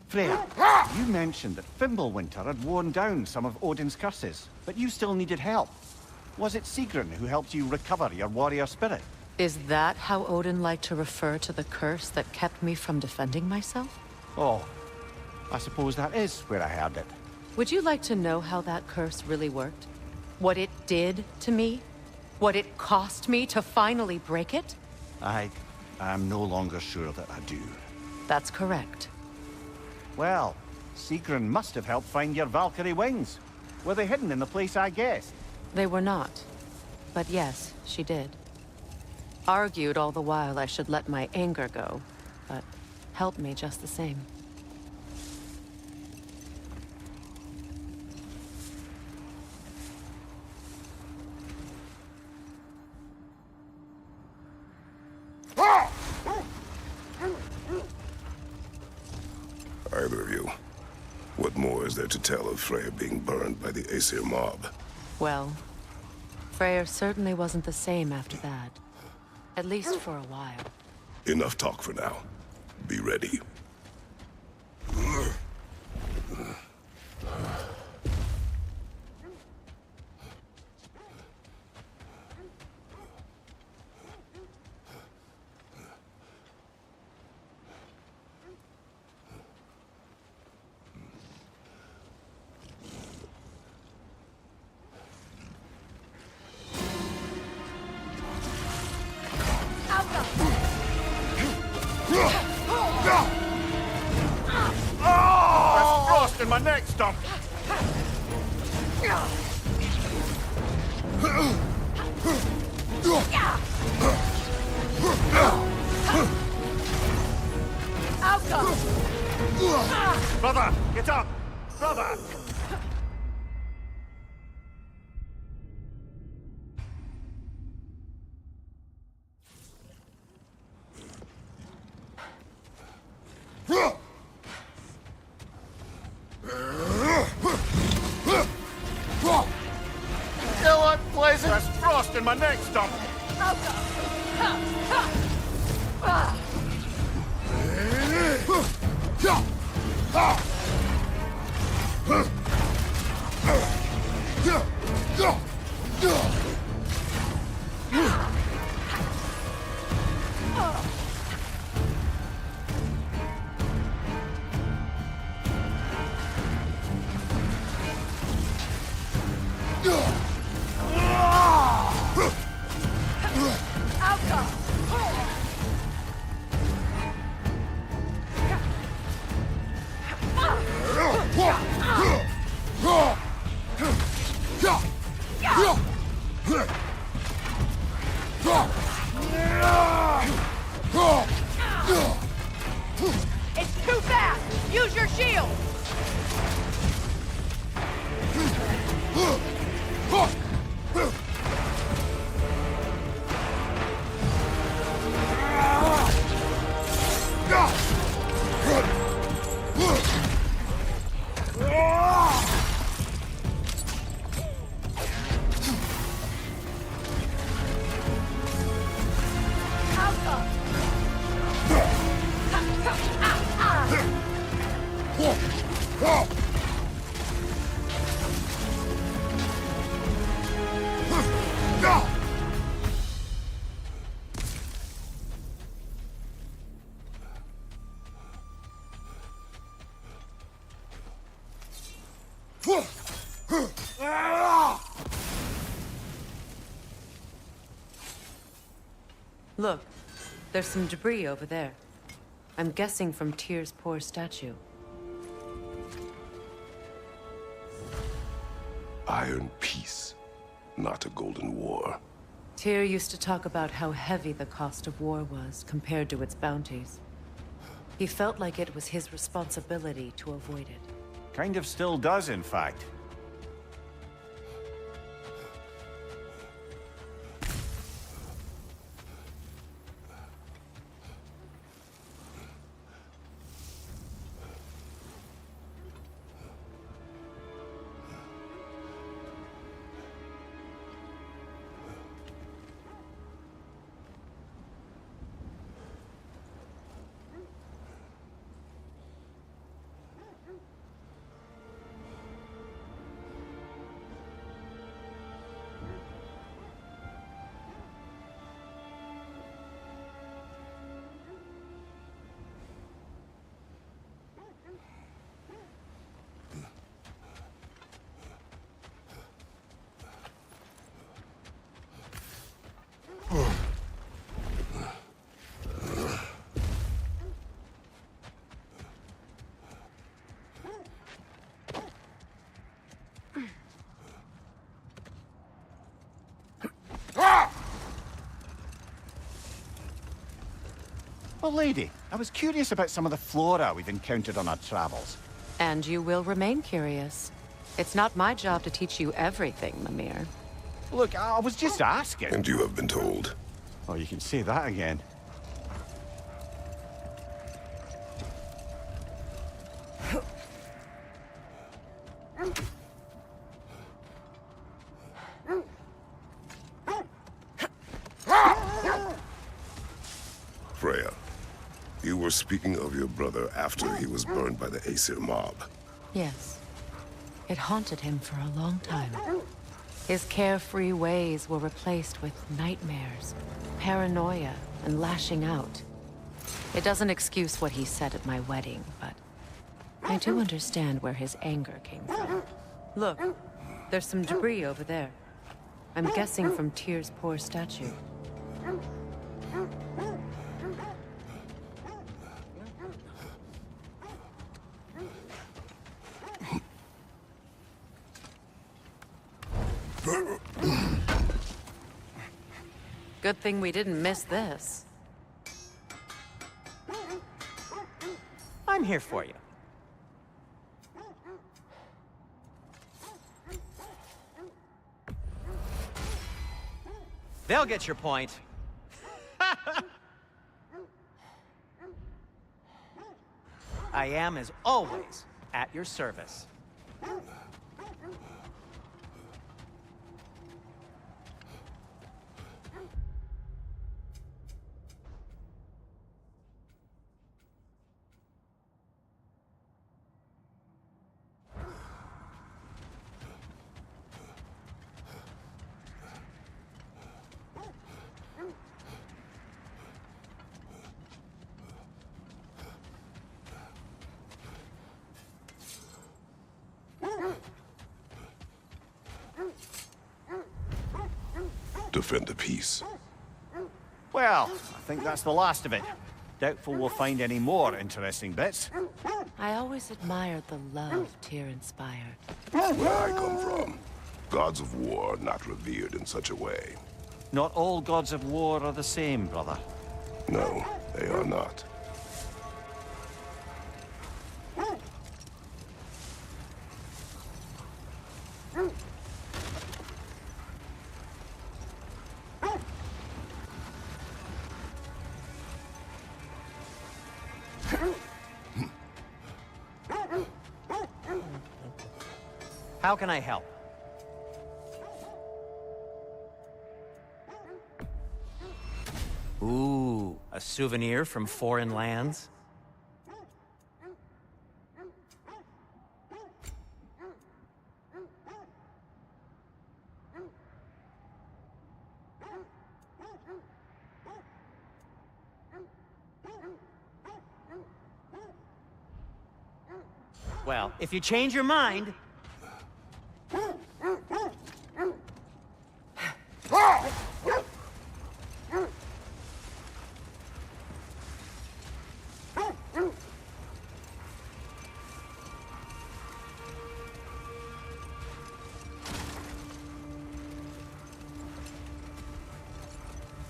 Freya, you mentioned that Fimbulwinter had worn down some of Odin's curses, but you still needed help. Was it Sigrun who helped you recover your warrior spirit? Is that how Odin liked to refer to the curse that kept me from defending myself? Oh, I suppose that is where I heard it. Would you like to know how that curse really worked? What it did to me? What it cost me to finally break it? I am no longer sure that I do. That's correct. Well, Sigrun must have helped find your Valkyrie wings. Were they hidden in the place I guessed? They were not. But yes, she did. Argued all the while I should let my anger go, but helped me just the same. Either of you. What more is there to tell of Freya being burned by the Aesir mob? Well, Freyr certainly wasn't the same after that. At least for a while. Enough talk for now. Be ready. There's frost in my neck stump! Outcome! Brother, get up! Brother! Still unpleasant! There's frost in my neck stump! It's too fast! Use your shield! Look, there's some debris over there. I'm guessing from Tyr's poor statue. Iron peace, not a golden war. Tyr used to talk about how heavy the cost of war was compared to its bounties. He felt like it was his responsibility to avoid it. Kind of still does, in fact. Well, lady, I was curious about some of the flora we've encountered on our travels. And you will remain curious. It's not my job to teach you everything, Mimir. Look, I was just asking. And you have been told. Oh, you can say that again. were speaking of your brother after he was burned by the Aesir mob. Yes. It haunted him for a long time. His carefree ways were replaced with nightmares, paranoia, and lashing out. It doesn't excuse what he said at my wedding, but I do understand where his anger came from. Look, there's some debris over there. I'm guessing from Tyr's poor statue. Good thing we didn't miss this. I'm here for you. They'll get your point. I am, as always, at your service. Defend the peace. Well, I think that's the last of it. Doubtful we'll find any more interesting bits. I always admired the love Tyr inspired. Where I come from, gods of war are not revered in such a way. Not all gods of war are the same, brother. No, they are not. How can I help? Ooh, a souvenir from foreign lands? Well, if you change your mind...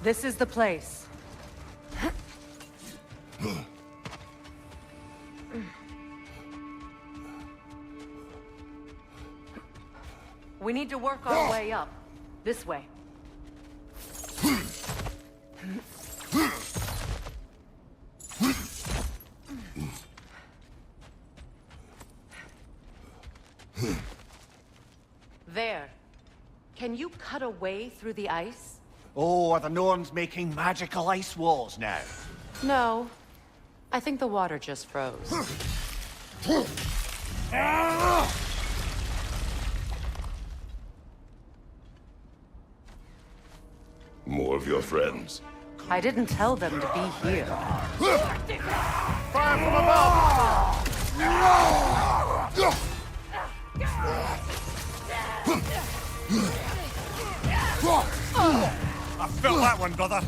This is the place. We need to work our way up. This way. There. Can you cut a way through the ice? Oh, are the Norns making magical ice walls now? No. I think the water just froze. More of your friends. I didn't tell them to be here. Fire from above! I felt that one, brother.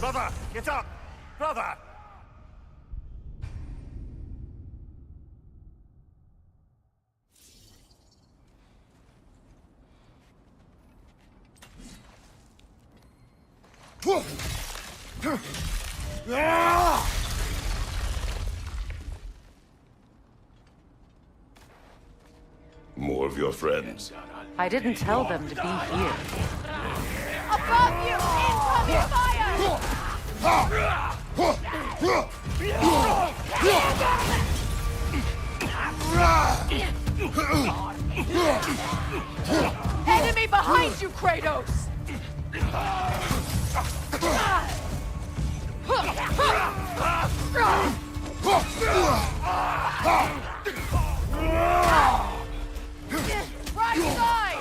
Brother, get up! Brother! More of your friends. I didn't tell them to be here. Above you! Incoming fire! Enemy behind you, Kratos! Right side!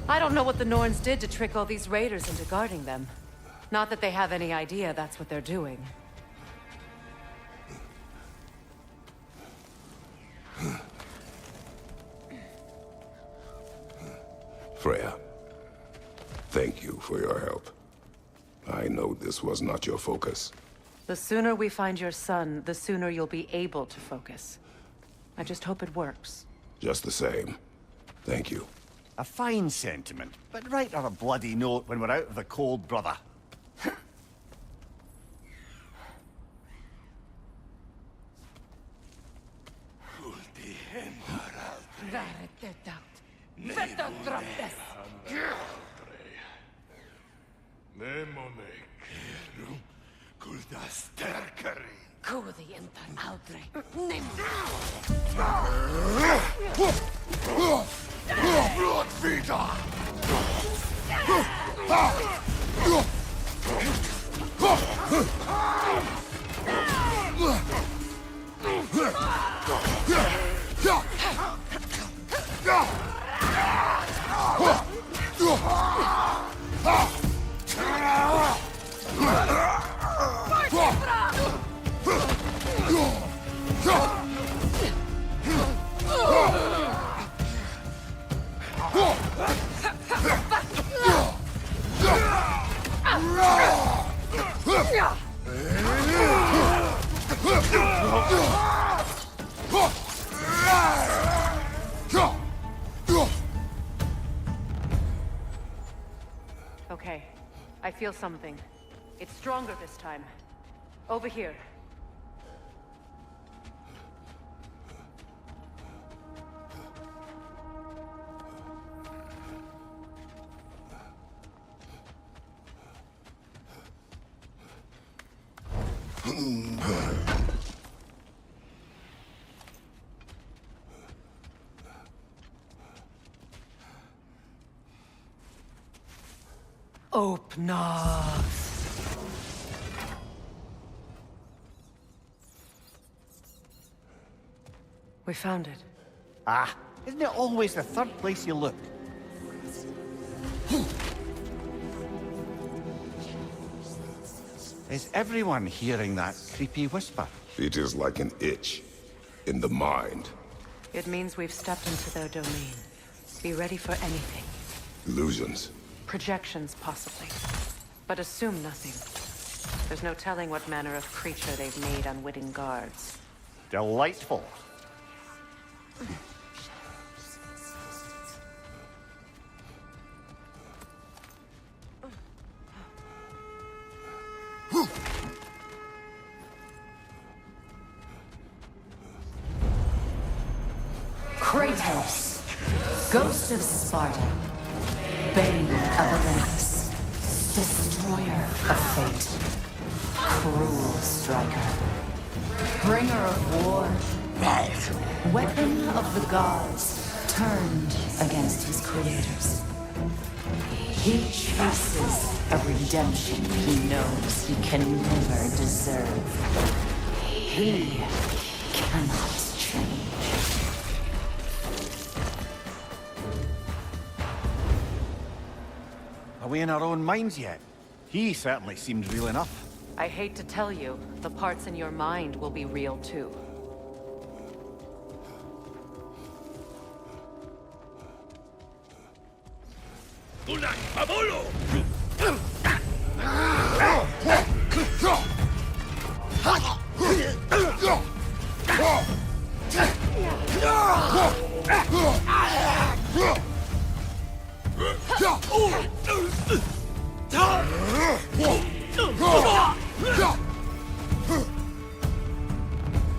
I don't know what the Norns did to trick all these raiders into guarding them. Not that they have any idea that's what they're doing. Freya, thank you for your help. I know this was not your focus. The sooner we find your son, the sooner you'll be able to focus. I just hope it works. Just the same, thank you. A fine sentiment, but write her a bloody note when we're out of the cold, brother. Kudi intan aldrig. Okay, I feel something. It's stronger this time. Over here. Open up. We found it. Ah, isn't it always the third place you look? Is everyone hearing that creepy whisper? It is like an itch in the mind. It means we've stepped into their domain. Be ready for anything. Illusions. Projections, possibly. But assume nothing. There's no telling what manner of creature they've made unwitting guards. Delightful. Kratos, Ghost of Sparta, Bane of Olympus, Destroyer of Fate, Cruel Striker, Bringer of War, Weapon of the Gods, turned against his creators. He chases a redemption he knows he can never deserve. He cannot change. Are we in our own minds yet? He certainly seems real enough. I hate to tell you, the parts in your mind will be real too.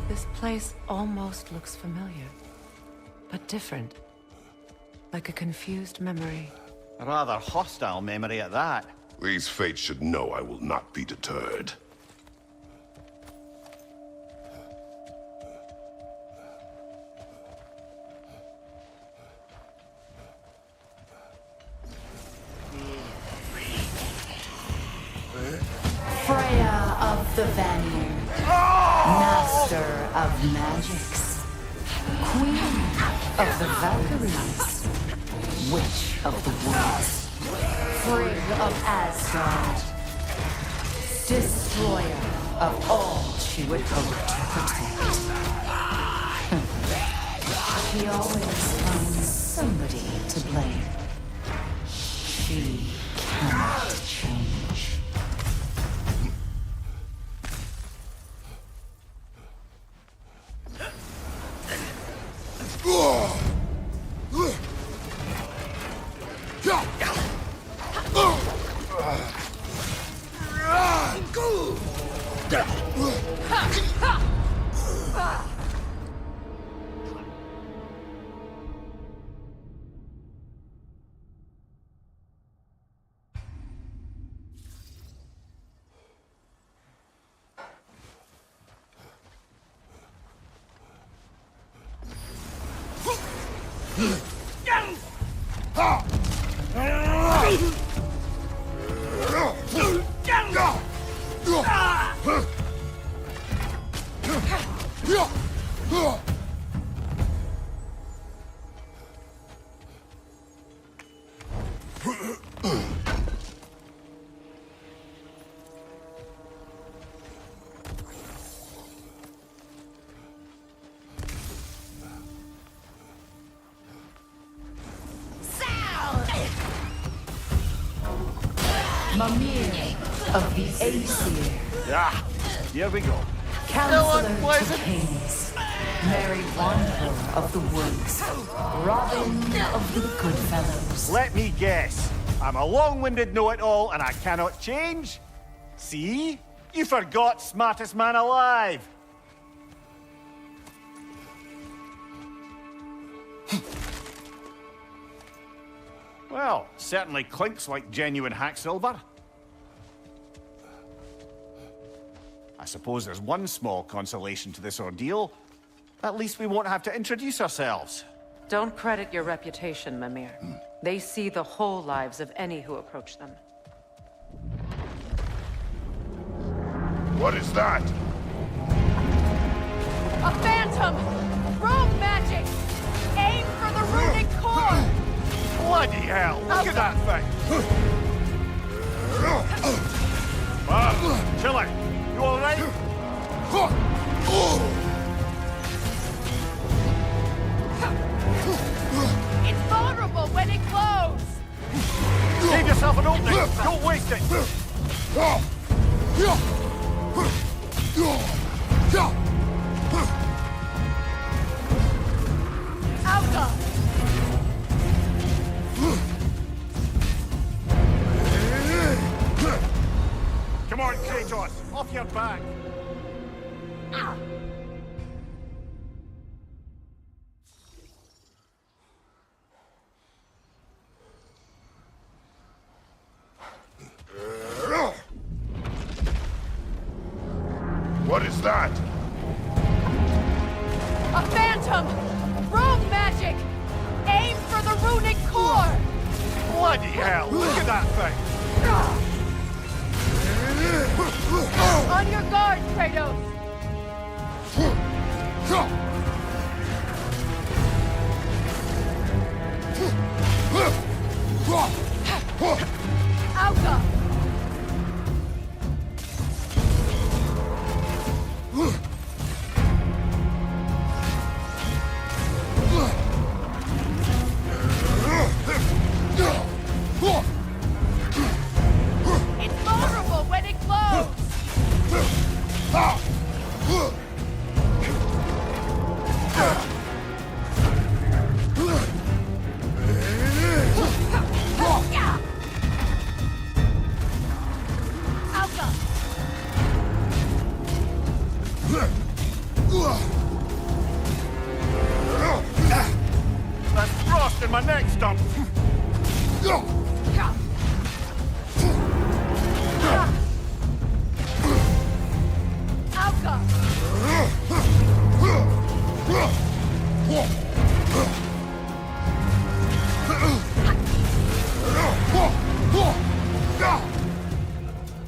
This place almost looks familiar, but different. Like a confused memory. A rather hostile memory at that. These fates should know I will not be deterred. Freya of the Vanir, master of magics, queen of the Valkyries, witch of the woods, Frigg of Asgard, destroyer of all she would hope to protect. She always finds somebody to blame. She cannot change. Mimir of the Aesir, Ah, here we go. Counselor to Kings, Merry Wanderer of the Woods, Robin of the Goodfellows. Let me guess. I'm a long-winded know-it-all and I cannot change? See? You forgot smartest man alive. Well, certainly clinks like genuine hack silver. I suppose there's one small consolation to this ordeal. At least we won't have to introduce ourselves. Don't credit your reputation, Mimir. They see the whole lives of any who approach them. What is that? A phantom! Rogue magic! Aim for the runic core! Bloody hell! Look at that thing! Chill it! You alright? It's vulnerable when it glows! Save yourself an opening! Don't waste it! Alka! Come on, Kratos! Off your back! What is that? A phantom! Rogue magic! Aim for the runic core! Bloody hell! Look at that thing! On your guard, Kratos! Alka! It's vulnerable when it glows!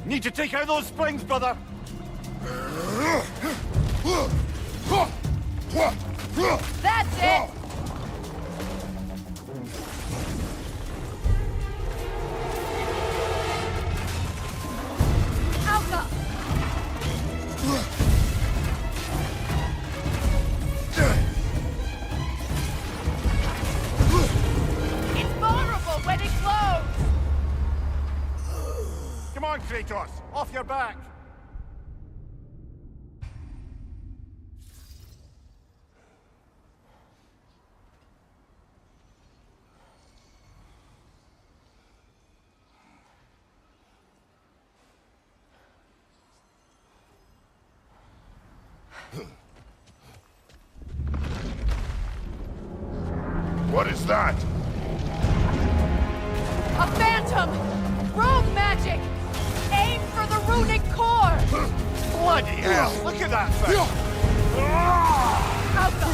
Need to take out those springs, brother! That's it! Alka! It's vulnerable when it glows! Come on, Kratos! Off your back! What is that? A phantom! Rogue magic! Aim for the runic core! Bloody hell! Look at that thing! Alka!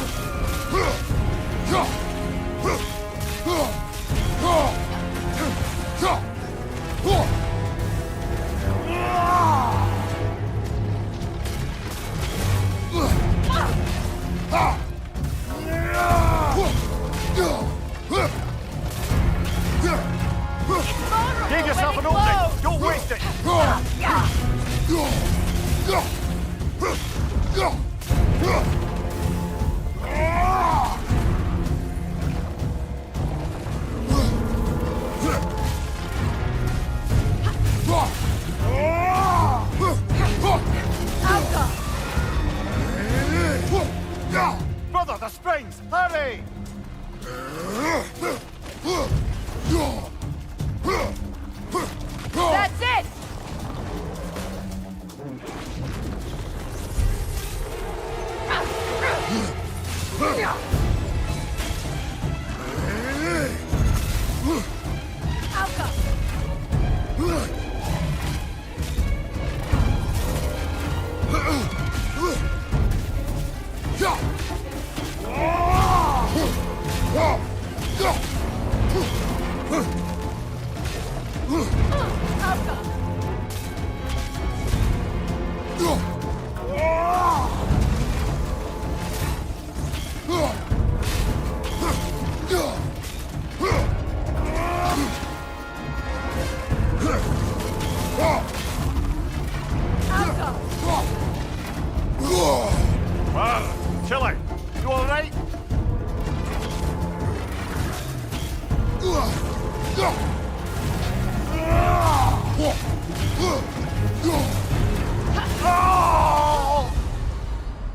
Give yourself an opening! Don't waste it! Brother, the springs! Hurry! That's it! Alka! Alka! Alka! Chili, you alright?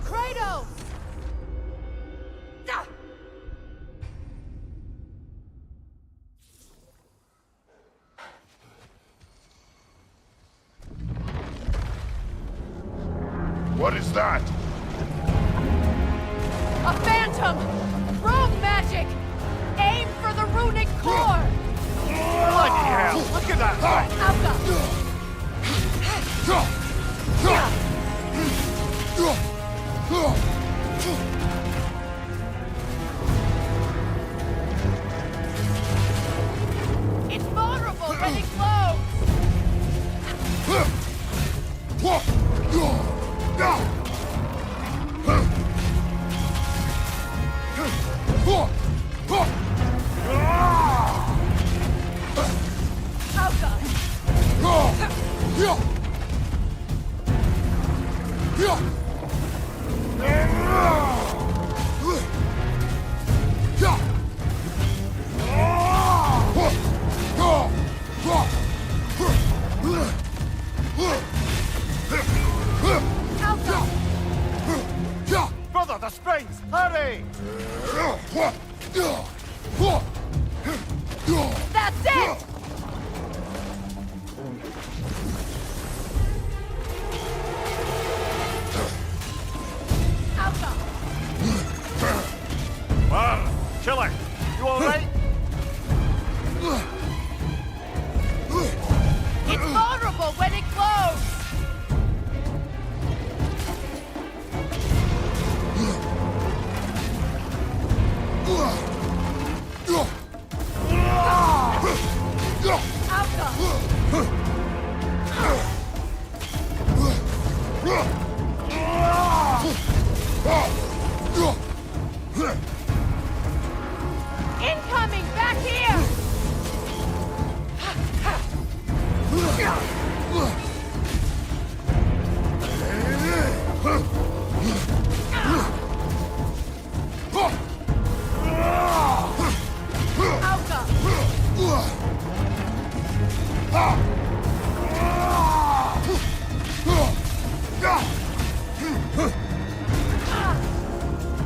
Kratos! What is that? A phantom! Rogue magic! Aim for the runic core! Bloody hell! Look at that thing! Alka! It's vulnerable when it glows! Alka! Alka! Brother, the springs! Hurry! That's it! Alka! Chili, you alright? It's vulnerable when it glows!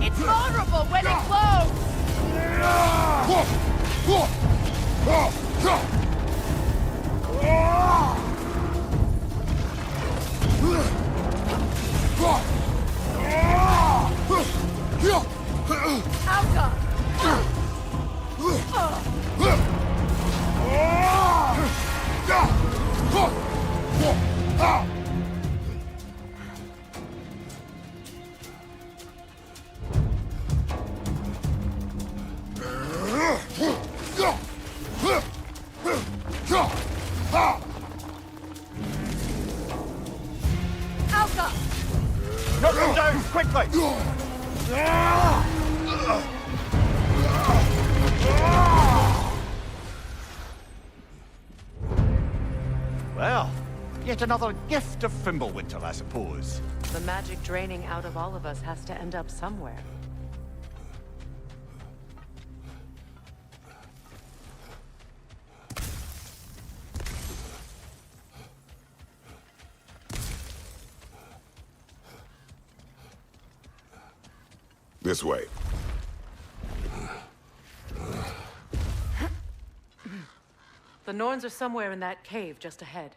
It's vulnerable when it glows! Alka! Alka! Knock them down, quickly! Well, yet another gift of Fimbulwinter, I suppose. The magic draining out of all of us has to end up somewhere. This way. The Norns are somewhere in that cave just ahead.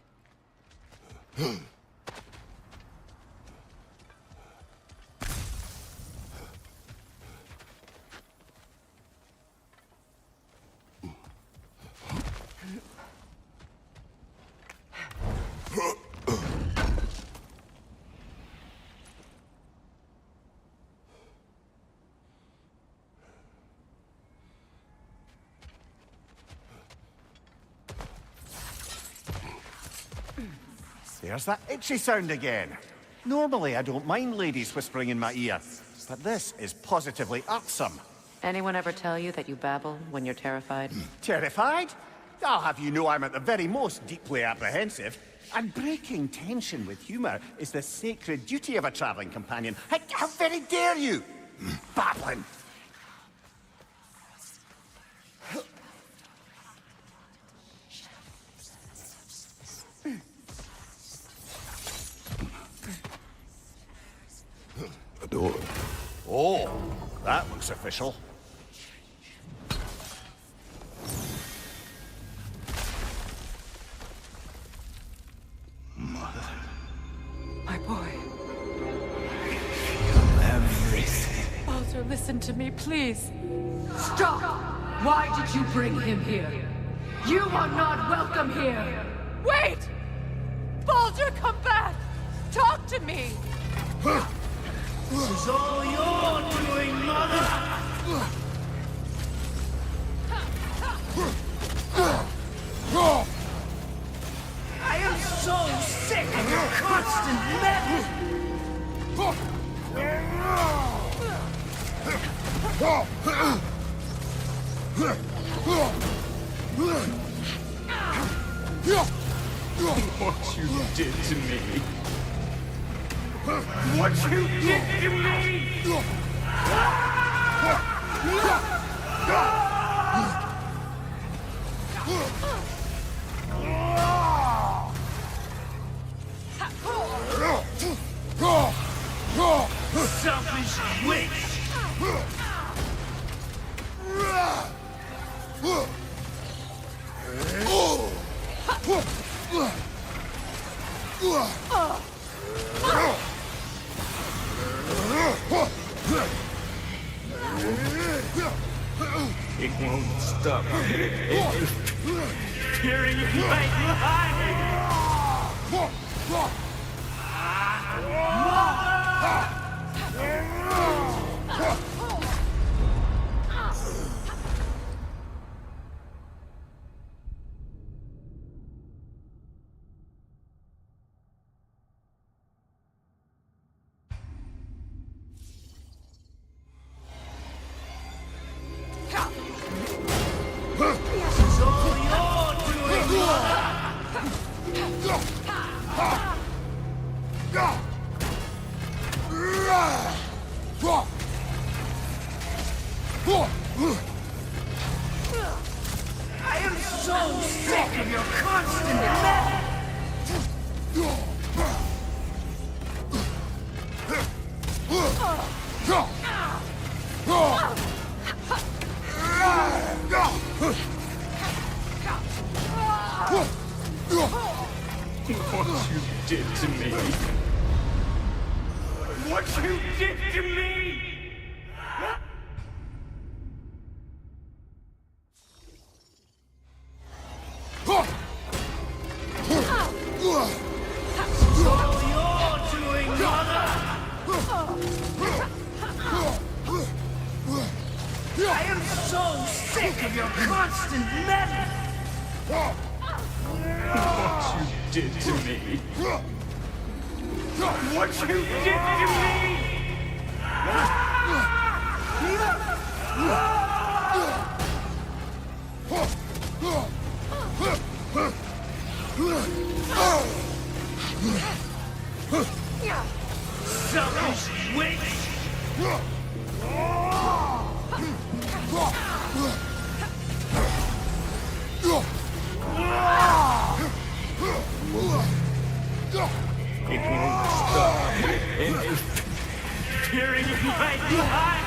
There's that itchy sound again. Normally, I don't mind ladies whispering in my ear, but this is positively irksome. Anyone ever tell you that you babble when you're terrified? Terrified? I'll have you know I'm at the very most deeply apprehensive. And breaking tension with humour is the sacred duty of a travelling companion. How very dare you? Babbling! A door. Oh, that looks official. My boy. Baldur, listen to me, please. Stop! Why did you bring him here? You are not welcome here! Wait! Baldur, come back! Talk to me! This is all your doing, Mother! I am so sick of your constant meddling! What you did to me. What you did to me! Selfish witch! It won't stop. Peering in my eyes! This is all your doing, Mother! I am so sick of your constant mess! What you did to me. What you did to me! All you're doing, Mother! I am so sick of your constant meddling! What you did to me. What you did to me! Selfish witch! It won't stop. Peering in my eyes!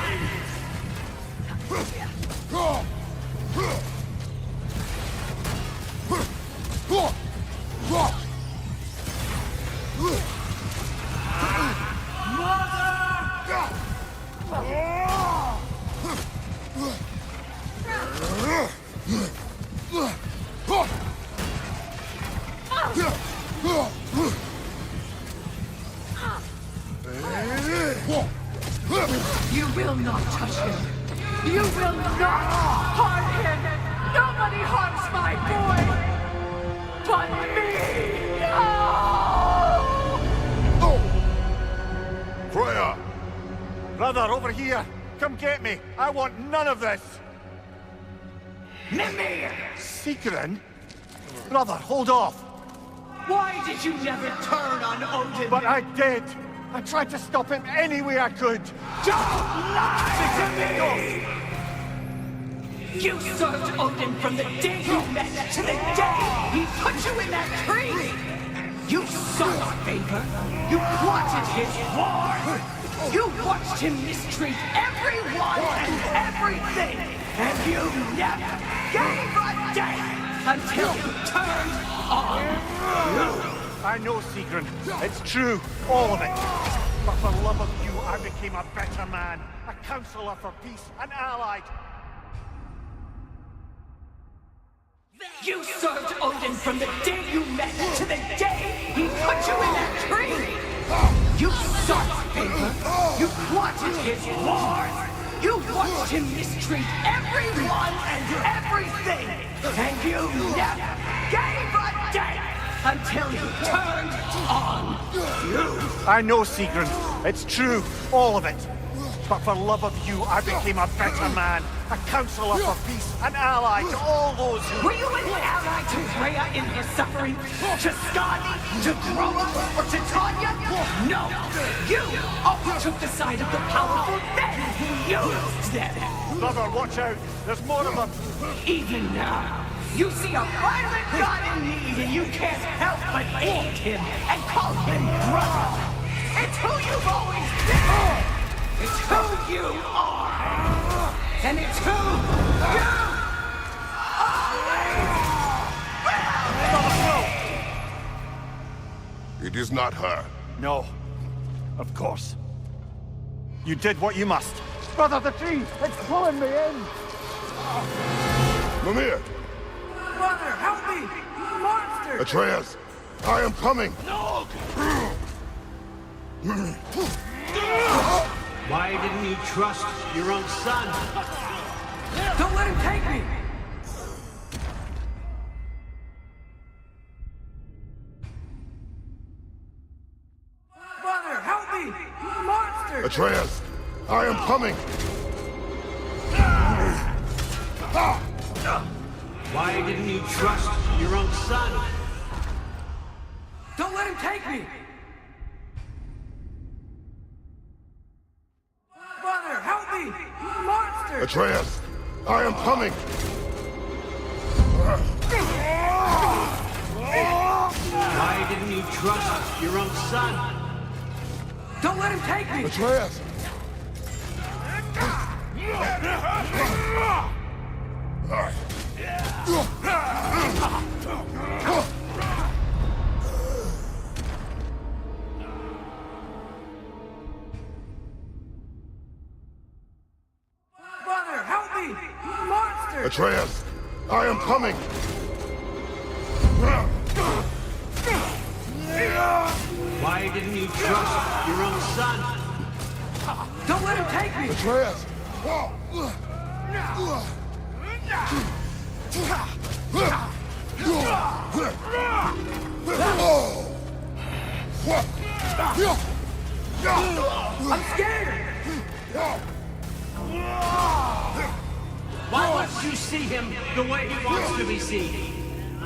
You will not touch him. You will not harm him. Nobody harms my boy but me. No! Freya! Brother, over here! Come get me! I want none of this! Mimir! Secret? Brother, hold off! Why did you never turn on Odin? But I did! I tried to stop him any way I could! Don't lie to me! You served Odin from the day you met to the day he put you in that tree! You sought favor. You wanted his war. You watched him mistreat everyone and everything. And you never gave a damn until you turned on you. I know, Sigrun. It's true. All of it. But for love of you, I became a better man. A counselor for peace. An ally. You served Odin from the day you met to the day he put you in that tree! You sought favor, you wanted his wars, you watched him mistreat everyone and everything, and you never gave a damn until you turned on you! I know, Sigrun. It's true. All of it. But for love of you, I became a better man. A counselor for peace. An ally to all those who... Were you an ally to Freya in her suffering? To Skadi? To Groa? Or to Tanya? No! You always took the side of the powerful, then used them! Brother, watch out. There's more of them. Even now, you see a violent god in need and you can't help but aid him and call him brother! It's who you've always been! It's who you are! And it's who you always will! It is not her. No. Of course. You did what you must. Brother, the tree! It's pulling me in! Mimir! Brother, help me! Monster! Atreus! I am coming! No! Why didn't you trust your own son? Don't let him take me! Brother, help me! Monster! Atreus! I am coming! Why didn't you trust your own son? Don't let him take me! Brother, help me! Monster! Atreus, I am coming! Why didn't you trust your own son? Don't let him take me! Atreus! Brother, help me! Monster! Atreus, I am coming! Why didn't you trust your own son? Don't let him take me! Atreus! I'm scared! Why won't you see him the way he wants to be seen? I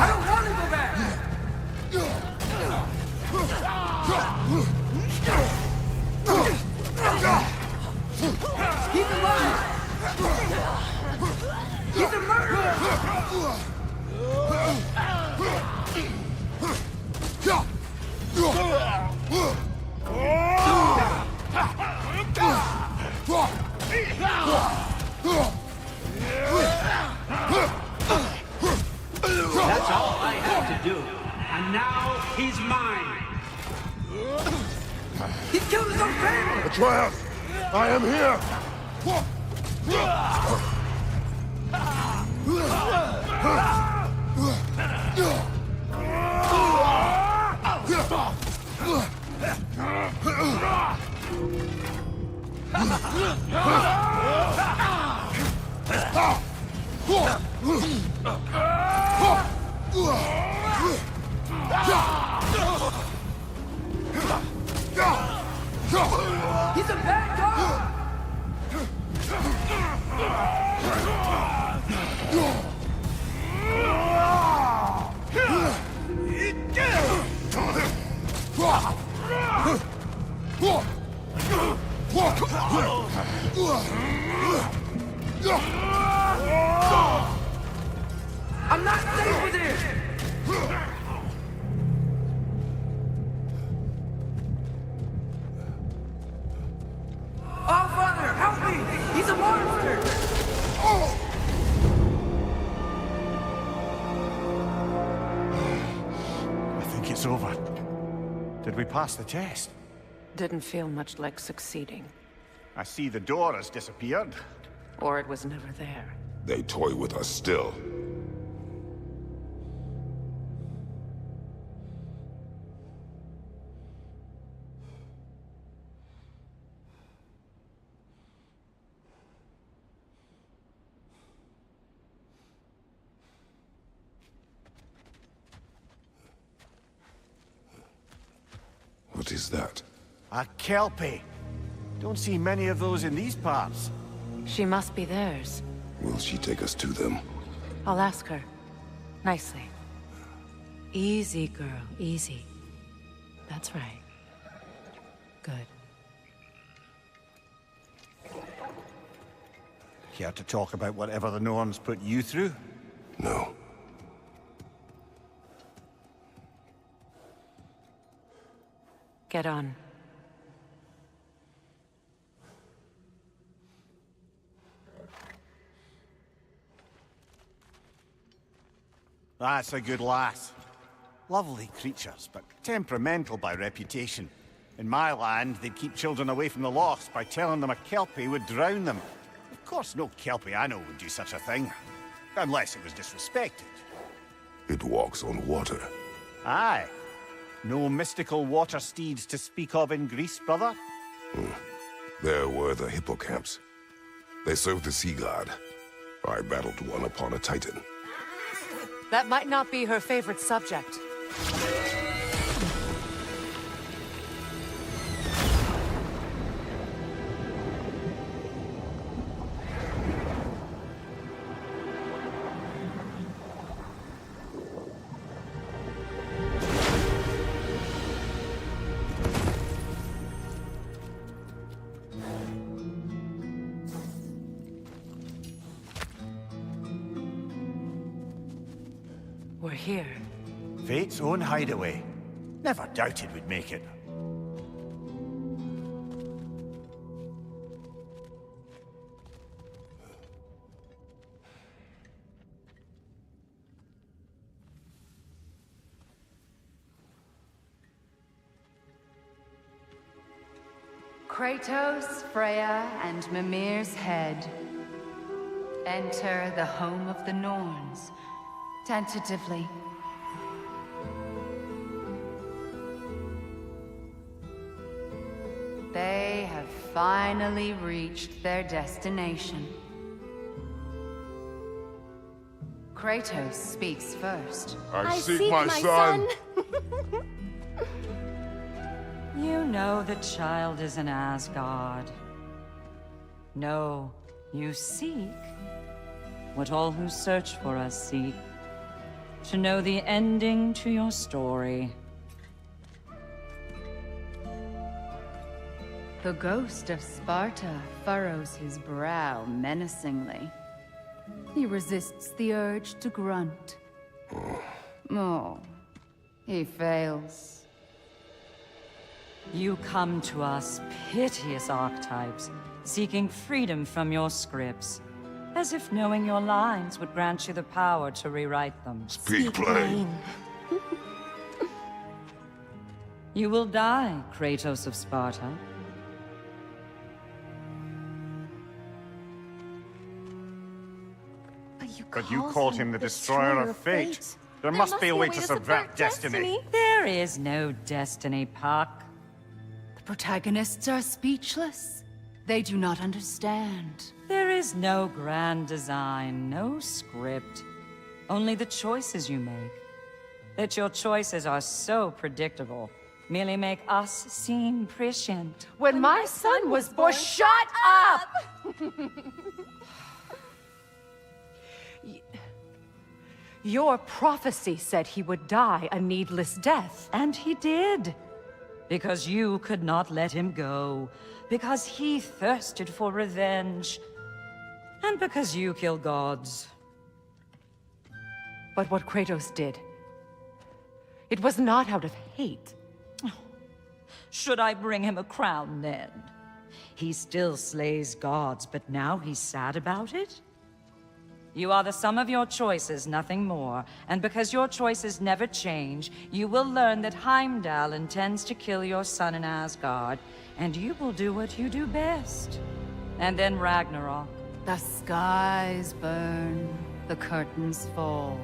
don't want to go back! He's alive! He's a murderer! That's all I have to do. And now he's mine. He killed his own family! Atreus! I am here! He's a bad dog! I'm not safe with him! Oh, Father, help me! He's a monster! I think it's over. Did we pass the test? Didn't feel much like succeeding. I see the door has disappeared. Or it was never there. They toy with us still. What is that? A Kelpie. Don't see many of those in these parts. She must be theirs. Will she take us to them? I'll ask her. Nicely. Easy, girl. Easy. That's right. Good. Care to talk about whatever the Norns put you through? No. Get on. That's a good lass. Lovely creatures, but temperamental by reputation. In my land, they'd keep children away from the lost by telling them a Kelpie would drown them. Of course, no Kelpie I know would do such a thing. Unless it was disrespected. It walks on water. Aye. No mystical water steeds to speak of in Greece, brother? There were the hippocamps. They served the sea god. I battled one upon a titan. That might not be her favorite subject. We're here. Fate's own hideaway. Never doubted we'd make it. Kratos, Freya, and Mimir's head. Enter the home of the Norns, tentatively. They have finally reached their destination. Kratos speaks first. I seek my son. You know the child is an Asgard. No, you seek what all who search for us seek. To know the ending to your story. The ghost of Sparta furrows his brow menacingly. He resists the urge to grunt. Oh, he fails. You come to us, piteous archetypes, seeking freedom from your scripts, as if knowing your lines would grant you the power to rewrite them. Speak plain. You will die, Kratos of Sparta. But you called him the destroyer of fate. There must be a way to subvert destiny. There is no destiny, Puck. The protagonists are speechless. They do not understand. There is no grand design, no script. Only the choices you make. That your choices are so predictable, merely make us seem prescient. When my son was born, shut up! Your prophecy said he would die a needless death. And he did. Because you could not let him go. Because he thirsted for revenge. And because you kill gods. But what Kratos did, it was not out of hate. Should I bring him a crown then? He still slays gods, but now he's sad about it? You are the sum of your choices, nothing more. And because your choices never change, you will learn that Heimdall intends to kill your son in Asgard, and you will do what you do best. And then Ragnarok. The skies burn, the curtains fall.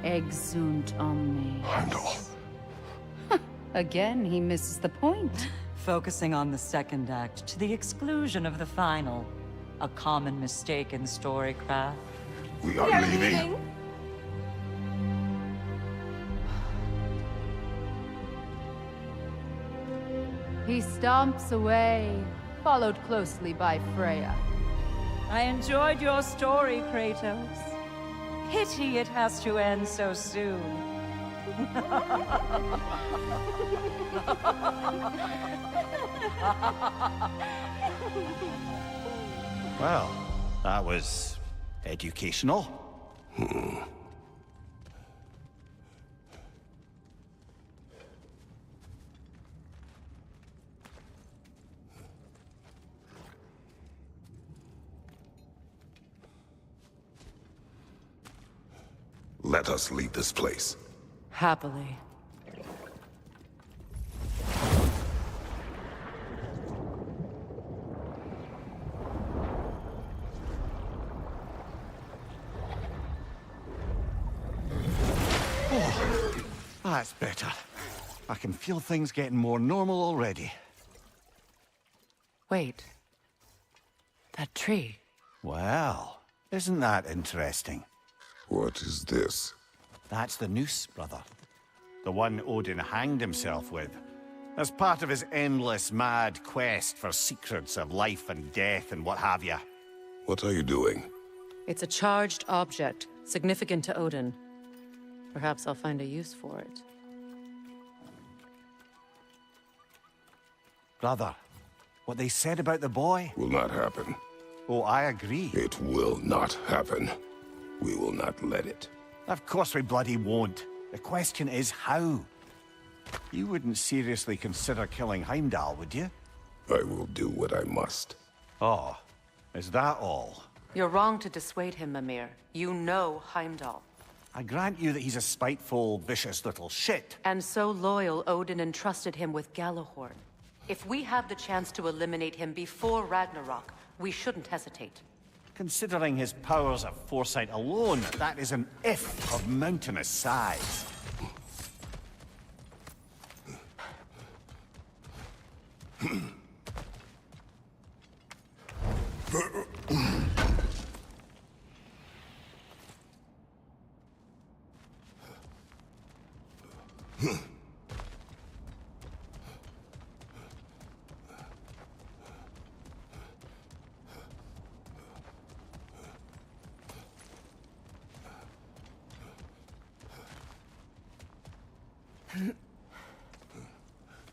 Exunt omnes. Heimdall. Again, he misses the point. Focusing on the second act to the exclusion of the final. A common mistake in storycraft. We are leaving. He stomps away, followed closely by Freya. I enjoyed your story, Kratos. Pity it has to end so soon. Well, that was educational. Let us leave this place. Happily. That's better. I can feel things getting more normal already. Wait. That tree. Well, isn't that interesting? What is this? That's the noose, brother. The one Odin hanged himself with. As part of his endless, mad quest for secrets of life and death and what have you. What are you doing? It's a charged object, significant to Odin. Perhaps I'll find a use for it. Brother, what they said about the boy? Will not happen. Oh, I agree. It will not happen. We will not let it. Of course we bloody won't. The question is how. You wouldn't seriously consider killing Heimdall, would you? I will do what I must. Oh, is that all? You're wrong to dissuade him, Mimir. You know Heimdall. I grant you that he's a spiteful, vicious little shit. And so loyal, Odin entrusted him with Gjallarhorn. If we have the chance to eliminate him before Ragnarok, we shouldn't hesitate. Considering his powers of foresight alone, that is an if of mountainous size.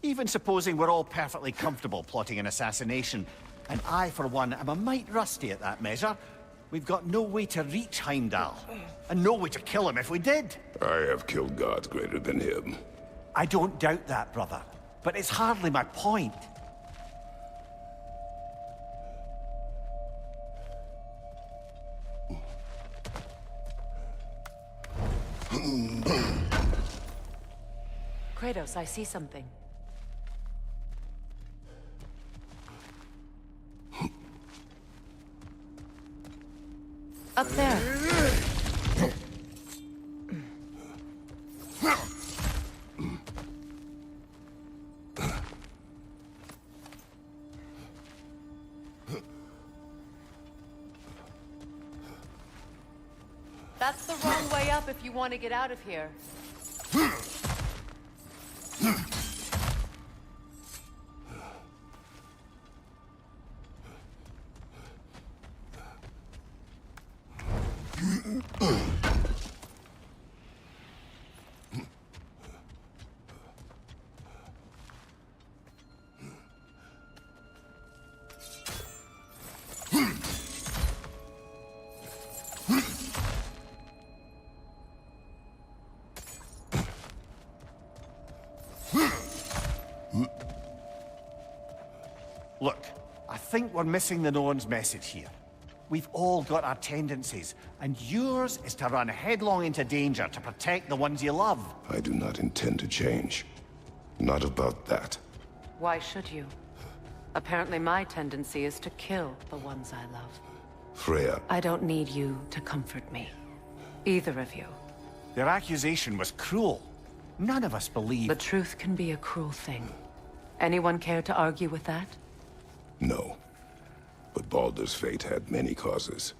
Even supposing we're all perfectly comfortable plotting an assassination, and I, for one, am a mite rusty at that measure, we've got no way to reach Heimdall, and no way to kill him if we did. I have killed gods greater than him. I don't doubt that, brother, but it's hardly my point. Kratos, I see something. Up there. That's the wrong way up if you want to get out of here. Look, I think we're missing the Norn's message here. We've all got our tendencies, and yours is to run headlong into danger to protect the ones you love. I do not intend to change. Not about that. Why should you? Apparently my tendency is to kill the ones I love. Freya. I don't need you to comfort me. Either of you. Their accusation was cruel. None of us believe... The truth can be a cruel thing. Anyone care to argue with that? No. But Baldur's fate had many causes.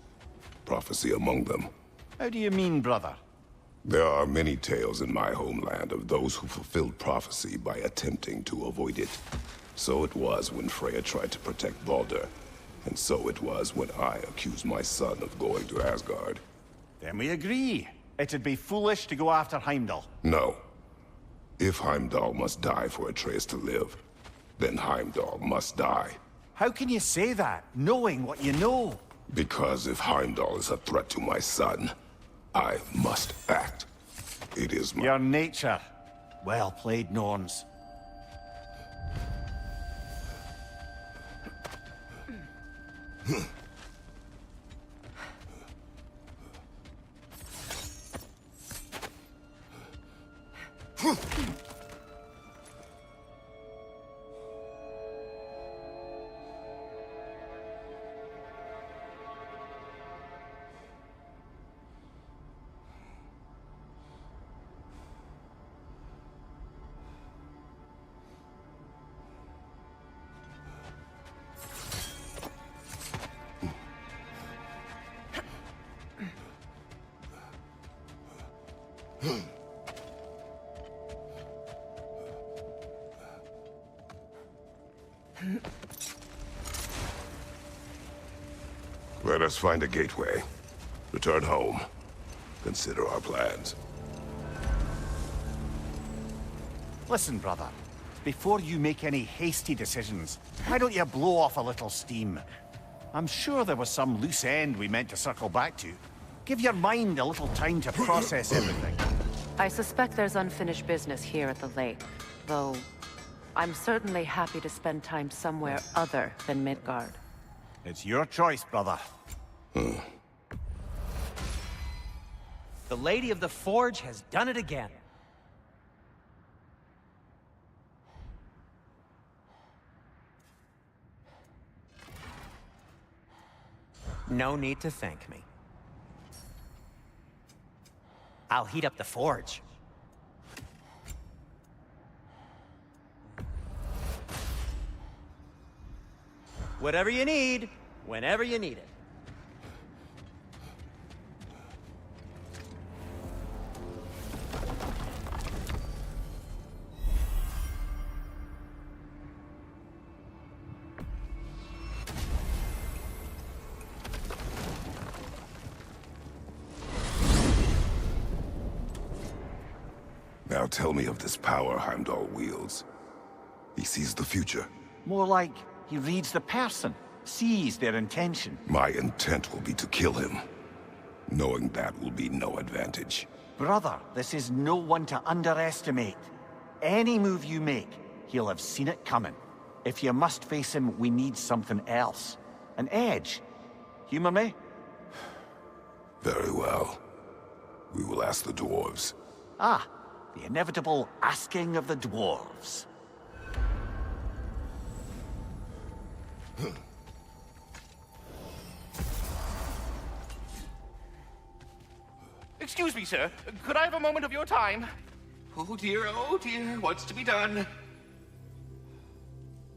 Prophecy among them. How do you mean, brother? There are many tales in my homeland of those who fulfilled prophecy by attempting to avoid it. So it was when Freya tried to protect Baldur. And so it was when I accused my son of going to Asgard. Then we agree. It'd be foolish to go after Heimdall. No. If Heimdall must die for Atreus to live, then Heimdall must die. How can you say that, knowing what you know? Because if Heimdall is a threat to my son, I must act. It is my... Your nature. Well played, Norns. Let us find a gateway. Return home. Consider our plans. Listen, brother. Before you make any hasty decisions, why don't you blow off a little steam? I'm sure there was some loose end we meant to circle back to. Give your mind a little time to process everything. I suspect there's unfinished business here at the lake, though I'm certainly happy to spend time somewhere other than Midgard. It's your choice, brother. The Lady of the Forge has done it again. No need to thank me. I'll heat up the forge. Whatever you need, whenever you need it. Now tell me of this power Heimdall wields. He sees the future. More like he reads the person, sees their intention. My intent will be to kill him. Knowing that will be no advantage. Brother, this is no one to underestimate. Any move you make, he'll have seen it coming. If you must face him, we need something else. An edge. Humor me? Very well. We will ask the dwarves. Ah, the inevitable asking of the dwarves. Excuse me, sir. Could I have a moment of your time? Oh dear, what's to be done?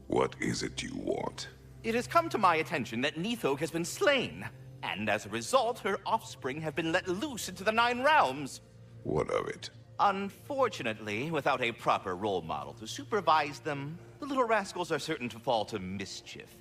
What is it you want? It has come to my attention that Nithog has been slain, and as a result, her offspring have been let loose into the Nine Realms. What of it? Unfortunately, without a proper role model to supervise them, the little rascals are certain to fall to mischief.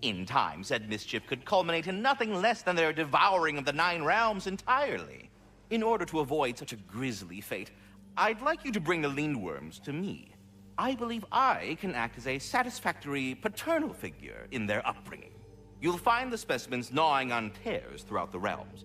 In time, said mischief could culminate in nothing less than their devouring of the Nine Realms entirely. In order to avoid such a grisly fate, I'd like you to bring the Lindworms to me. I believe I can act as a satisfactory paternal figure in their upbringing. You'll find the specimens gnawing on tears throughout the realms.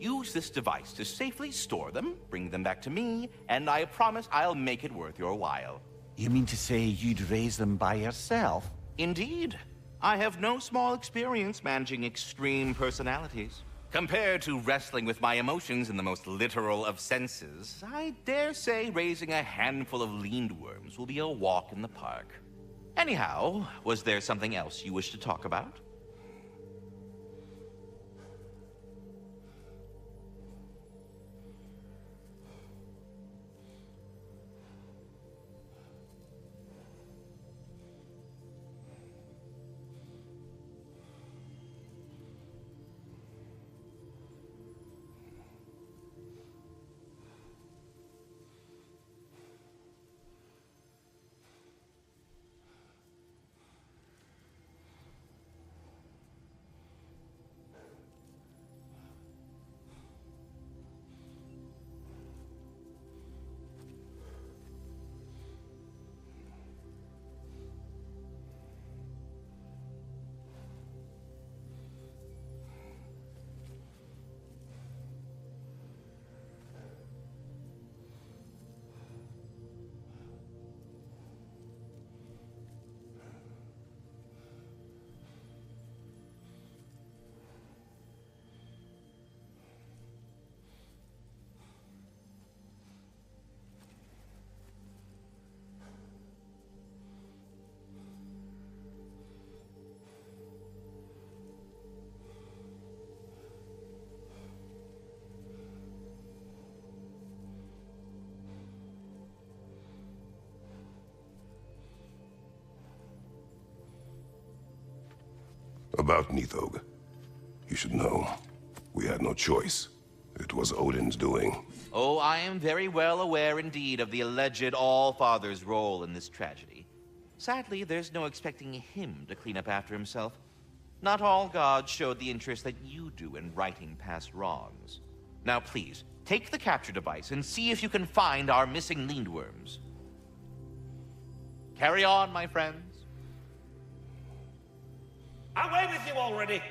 Use this device to safely store them, bring them back to me, and I promise I'll make it worth your while. You mean to say you'd raise them by yourself? Indeed. I have no small experience managing extreme personalities. Compared to wrestling with my emotions in the most literal of senses, I dare say raising a handful of Lindworms will be a walk in the park. Anyhow, was there something else you wish to talk about? About Nithog. You should know. We had no choice. It was Odin's doing. Oh, I am very well aware indeed of the alleged All-Father's role in this tragedy. Sadly, there's no expecting him to clean up after himself. Not all gods showed the interest that you do in righting past wrongs. Now please, take the capture device and see if you can find our missing Lindworms. Carry on, my friends. Away with you already!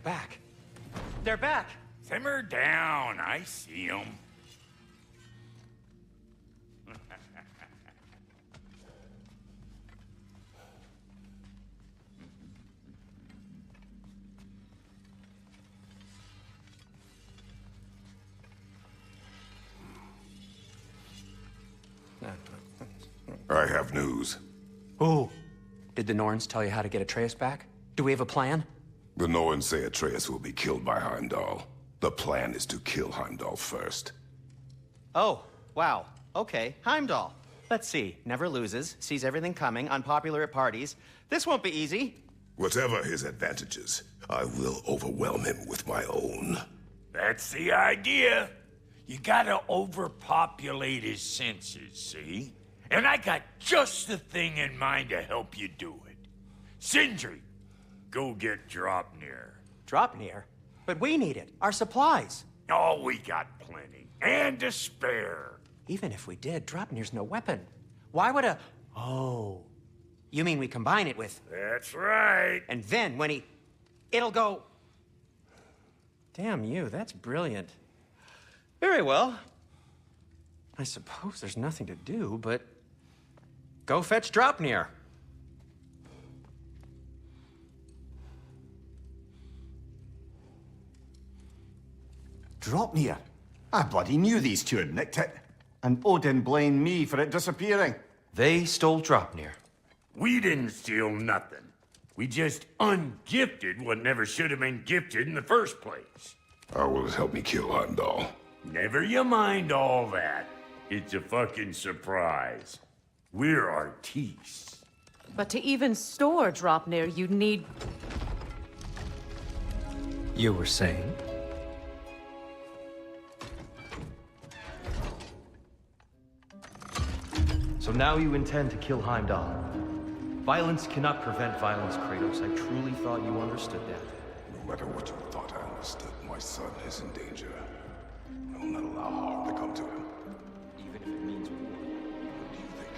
back. They're back! Simmer down, I see them. I have news. Ooh. Did the Norns tell you how to get Atreus back? Do we have a plan? The Norns say Atreus will be killed by Heimdall. The plan is to kill Heimdall first. Oh, wow. Okay, Heimdall. Let's see. Never loses, sees everything coming, unpopular at parties. This won't be easy. Whatever his advantages, I will overwhelm him with my own. That's the idea. You gotta overpopulate his senses, see? And I got just the thing in mind to help you do it. Sindri, go get Dropnir. Dropnir? But we need it. Our supplies. Oh, we got plenty. And to spare. Even if we did, Dropnir's no weapon. Why would a... Oh. You mean we combine it with... That's right. And then when he... It'll go... Damn you, that's brilliant. Very well. I suppose there's nothing to do, but... Go fetch Dropnir. Dropnir? I bloody knew these two had nicked it. And Odin blamed me for it disappearing. They stole Dropnir. We didn't steal nothing. We just ungifted what never should have been gifted in the first place. How will it help me kill Heimdall? Never you mind all that. It's a fucking surprise. We're artistes. But to even store Dropnir, you'd need... You were saying? So now you intend to kill Heimdall. Violence cannot prevent violence, Kratos. I truly thought you understood that. No matter what you thought I understood, my son is in danger. I will not allow harm to come to him. Even if it means war. What do you think?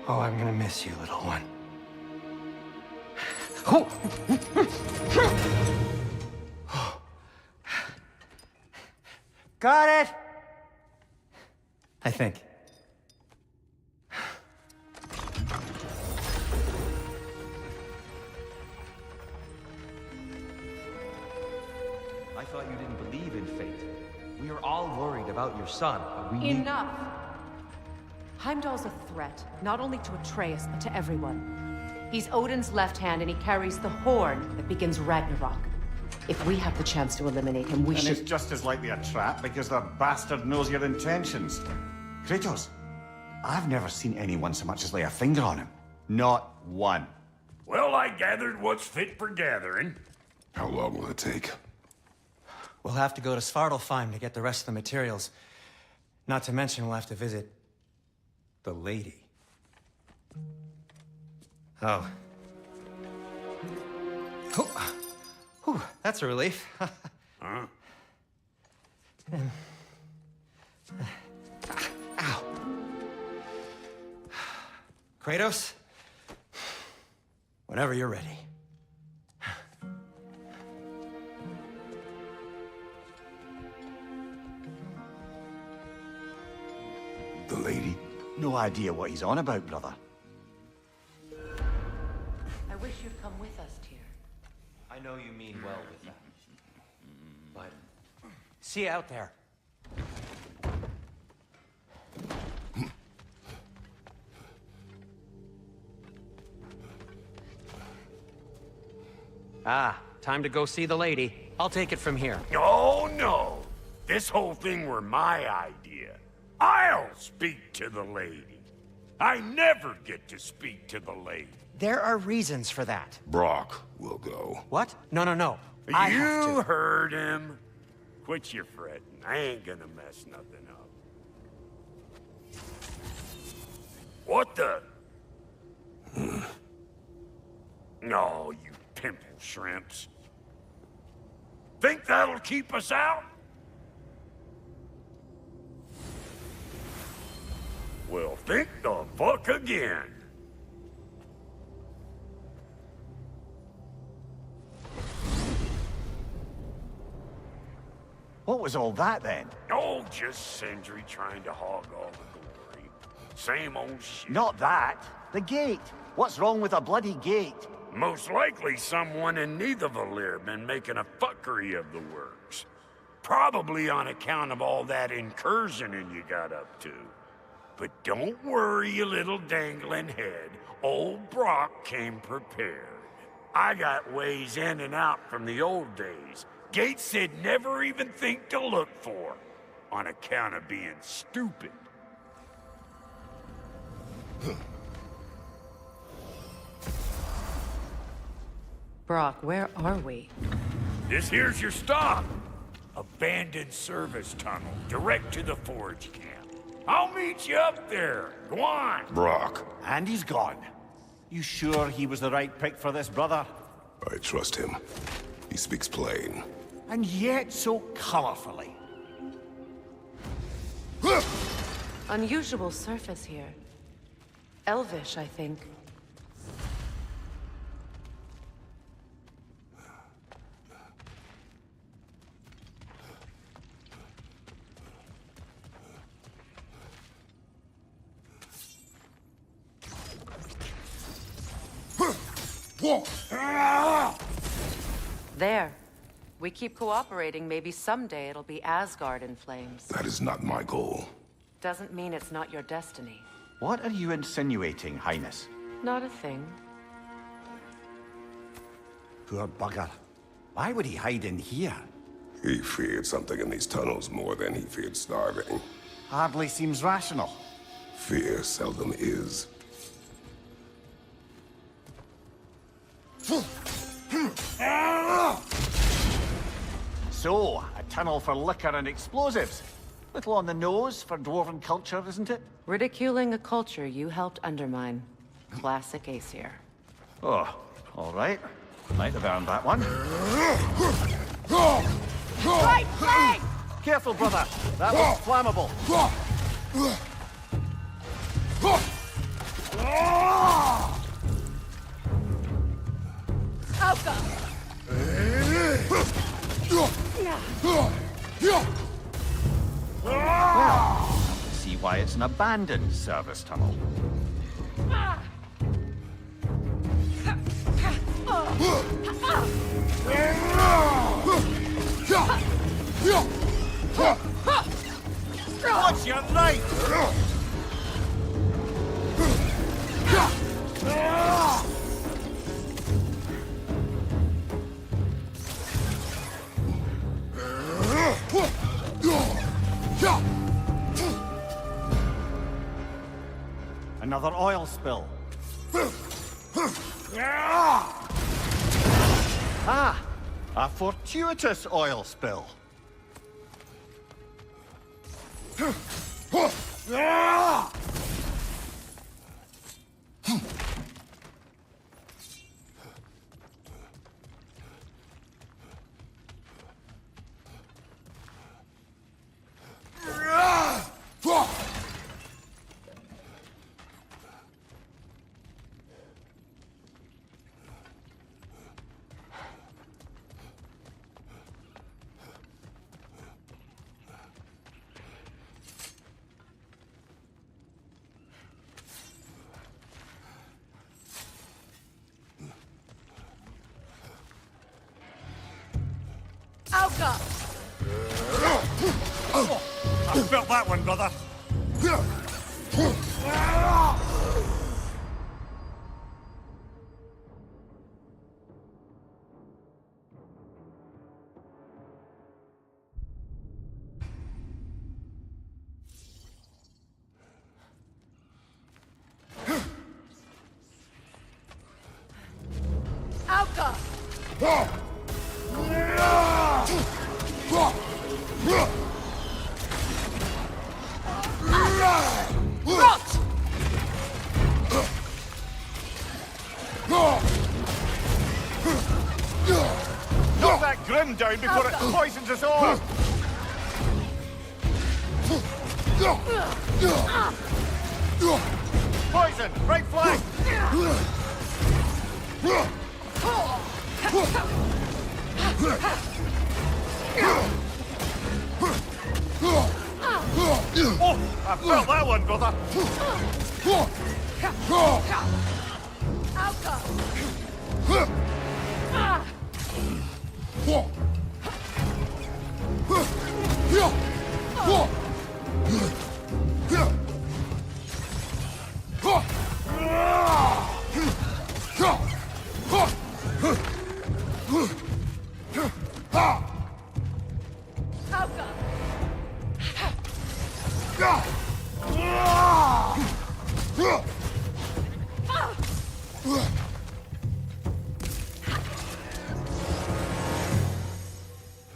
Oh, I'm gonna miss you, little one. Got it! I think. I thought you didn't believe in fate. We are all worried about your son, but we need... Enough! Heimdall's a threat, not only to Atreus, but to everyone. He's Odin's left hand, and he carries the horn that begins Ragnarok. If we have the chance to eliminate him, we should... And it's just as likely a trap because the bastard knows your intentions. Kratos, I've never seen anyone so much as lay a finger on him. Not one. Well, I gathered what's fit for gathering. How long will it take? We'll have to go to Svartalfheim to get the rest of the materials. Not to mention we'll have to visit... the lady. Oh. Whew, that's a relief. Huh? Ow. Kratos? Whenever you're ready. The lady? No idea what he's on about, brother. I wish you'd come with us, Tyr. I know you mean well with that. But... See you out there. Ah, time to go see the lady. I'll take it from here. Oh, no. This whole thing were my idea. I'll speak to the lady. I never get to speak to the lady. There are reasons for that. Brock will go. What? No. You heard him. Quit your fretting. I ain't gonna mess nothing up. What the? No, you pimple shrimps. Think that'll keep us out? Well, think the fuck again. What was all that then? Oh, just Sindri trying to hog all the glory. Same old shit. Not that. The gate. What's wrong with a bloody gate? Most likely someone in Nidavellir been making a fuckery of the works. Probably on account of all that incursioning you got up to. But don't worry, you little dangling head. Old Brock came prepared. I got ways in and out from the old days. Gates they'd never even think to look for, on account of being stupid. Brock, where are we? This here's your stop. Abandoned service tunnel, direct to the forge camp. I'll meet you up there. Go on. Brock. And he's gone. You sure he was the right pick for this, brother? I trust him. He speaks plain. And yet so colorfully. Unusual surface here. Elvish, I think. There. We keep cooperating, maybe someday it'll be Asgard in flames. That is not my goal. Doesn't mean it's not your destiny. What are you insinuating, Highness? Not a thing. Poor bugger. Why would he hide in here? He feared something in these tunnels more than he feared starving. Hardly seems rational. Fear seldom is. So, a tunnel for liquor and explosives. Little on the nose for dwarven culture, isn't it? Ridiculing a culture you helped undermine. Classic Aesir. Oh, all right. Might have earned that one. Right leg! Careful, brother. That was flammable. Well, see why it's an abandoned service tunnel. What's your right? Another oil spill. Ah! A fortuitous oil spill. I felt that one, brother. Knock that grim down before it poisons us all! Poison! Right flank! Oh, I felt that one, brother!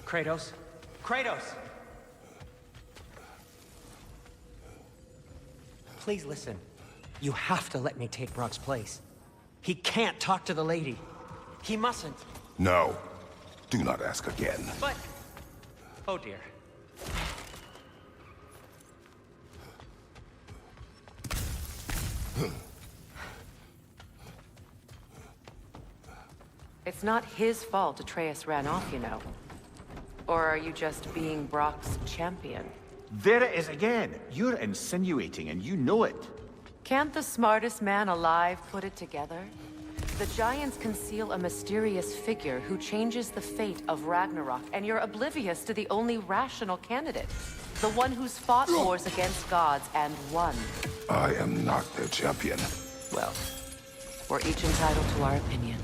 Kratos? Kratos! Please listen. You have to let me take Brock's place. He can't talk to the lady. He mustn't. No. Do not ask again. But... oh dear. It's not his fault Atreus ran off, you know. Or are you just being Brock's champion? There it is again. You're insinuating and you know it. Can't the smartest man alive put it together? The Giants conceal a mysterious figure who changes the fate of Ragnarok, and you're oblivious to the only rational candidate. The one who's fought wars against gods and won. I am not their champion. Well, we're each entitled to our opinion.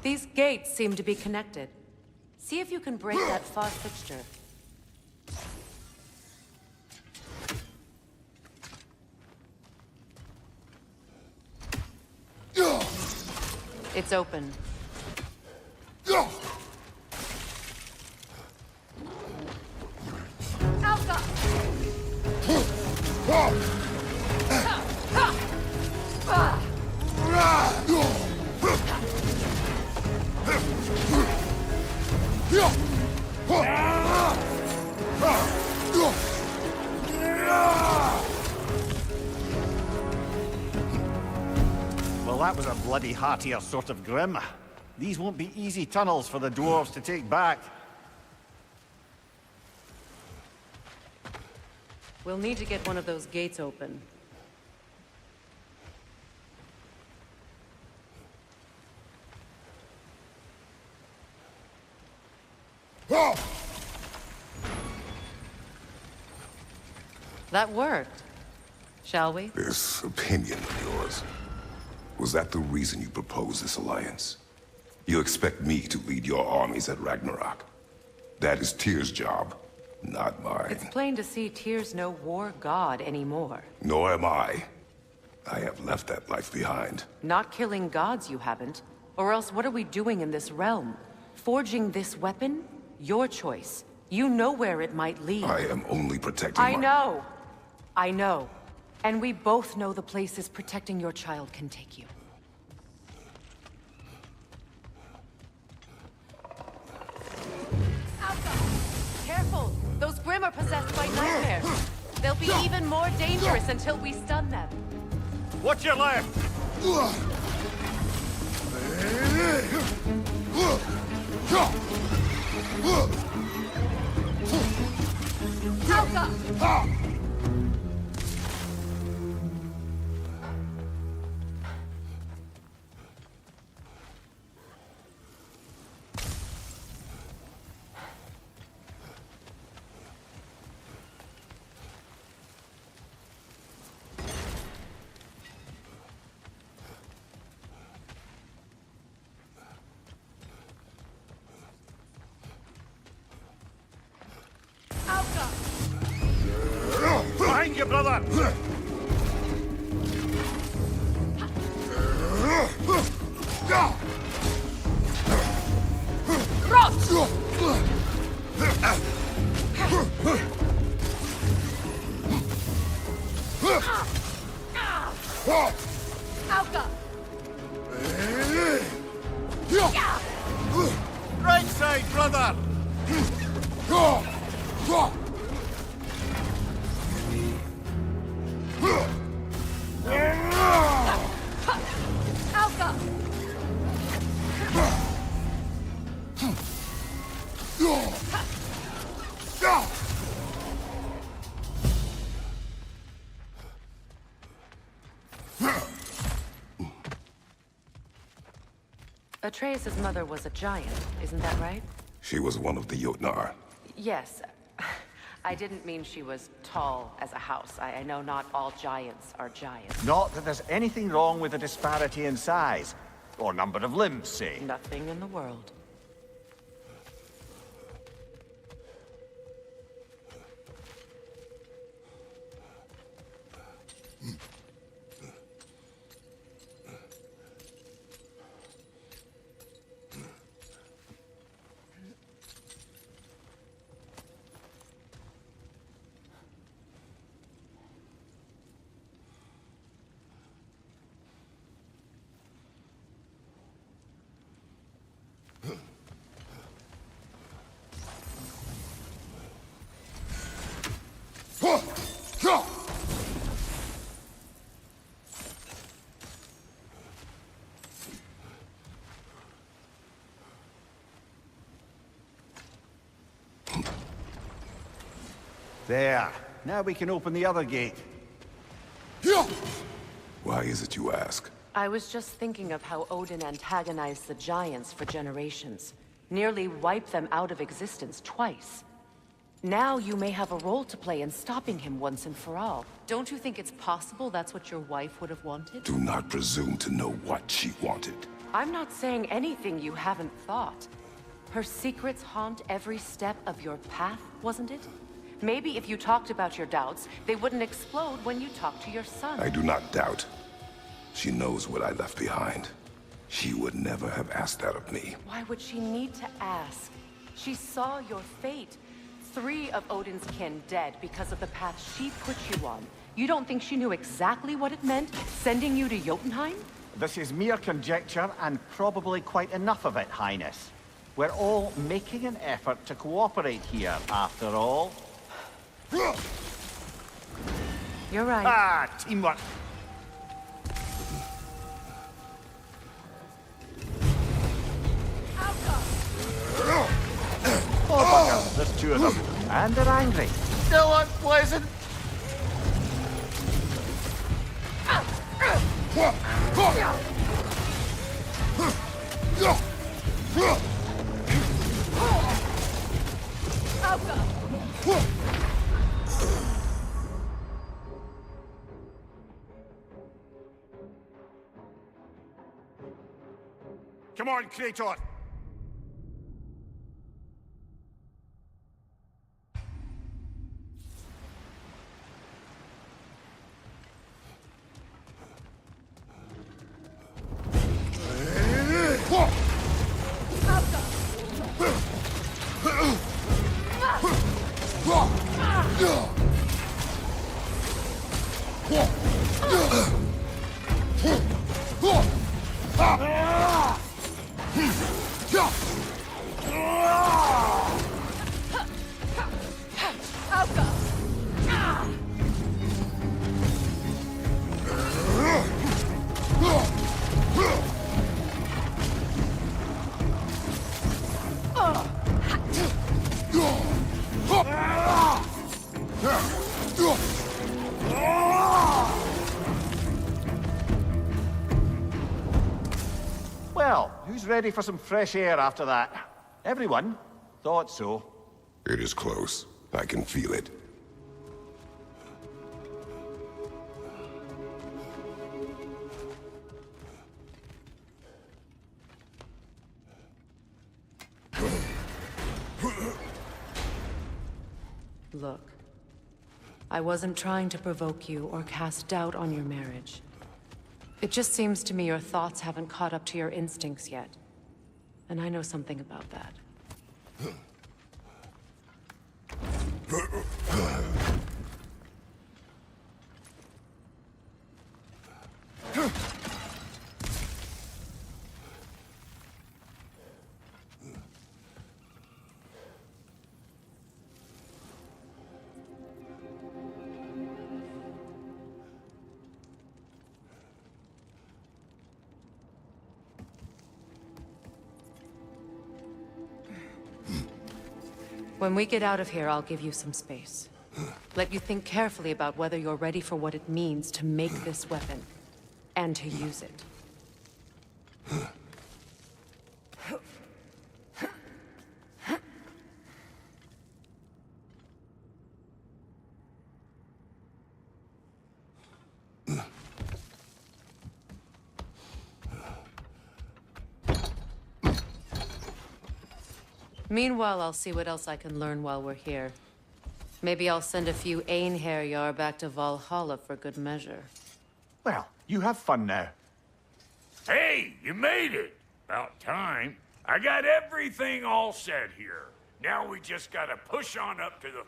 These gates seem to be connected. See if you can break that fog fixture. It's open. Well, that was a bloody heartier sort of grim. These won't be easy tunnels for the dwarves to take back. We'll need to get one of those gates open. That worked. Shall we? This opinion of yours, was that the reason you proposed this alliance? You expect me to lead your armies at Ragnarok? That is Tyr's job, not mine. It's plain to see Tyr's no war god anymore. Nor am I. I have left that life behind. Not killing gods, you haven't. Or else what are we doing in this realm? Forging this weapon? Your choice. You know where it might lead. I am only protecting I know. I know. And we both know the places protecting your child can take you. Careful! Those Grimm are possessed by nightmares. They'll be even more dangerous until we stun them. Watch your left! Alka! Behind you, brother! Alka! Right side, brother! Alka! Atreus' mother was a giant, isn't that right? She was one of the Jotnar. Yes. I didn't mean she was tall as a house. I know not all giants are giants. Not that there's anything wrong with the disparity in size. Or number of limbs, say. Nothing in the world. There. Now we can open the other gate. Why is it you ask? I was just thinking of how Odin antagonized the giants for generations. Nearly wiped them out of existence twice. Now you may have a role to play in stopping him once and for all. Don't you think it's possible that's what your wife would have wanted? Do not presume to know what she wanted. I'm not saying anything you haven't thought. Her secrets haunt every step of your path, wasn't it? Maybe if you talked about your doubts, they wouldn't explode when you talked to your son. I do not doubt. She knows what I left behind. She would never have asked that of me. Why would she need to ask? She saw your fate. 3 of Odin's kin dead because of the path she put you on. You don't think she knew exactly what it meant, sending you to Jotunheim? This is mere conjecture, and probably quite enough of it, Highness. We're all making an effort to cooperate here, after all. You're right. Ah, teamwork. Oh, bugger. There's 2 of them. And they're angry. Still unpleasant. Come on, Kratos! Well, who's ready for some fresh air after that? Everyone? Thought so. It is close. I can feel it. Look, I wasn't trying to provoke you or cast doubt on your marriage. It just seems to me your thoughts haven't caught up to your instincts yet. And I know something about that. When we get out of here, I'll give you some space. Let you think carefully about whether you're ready for what it means to make this weapon, and to use it. Meanwhile, I'll see what else I can learn while we're here. Maybe I'll send a few Einherjar back to Valhalla for good measure. Well, you have fun now. Hey, you made it! About time. I got everything all set here. Now we just gotta push on up to the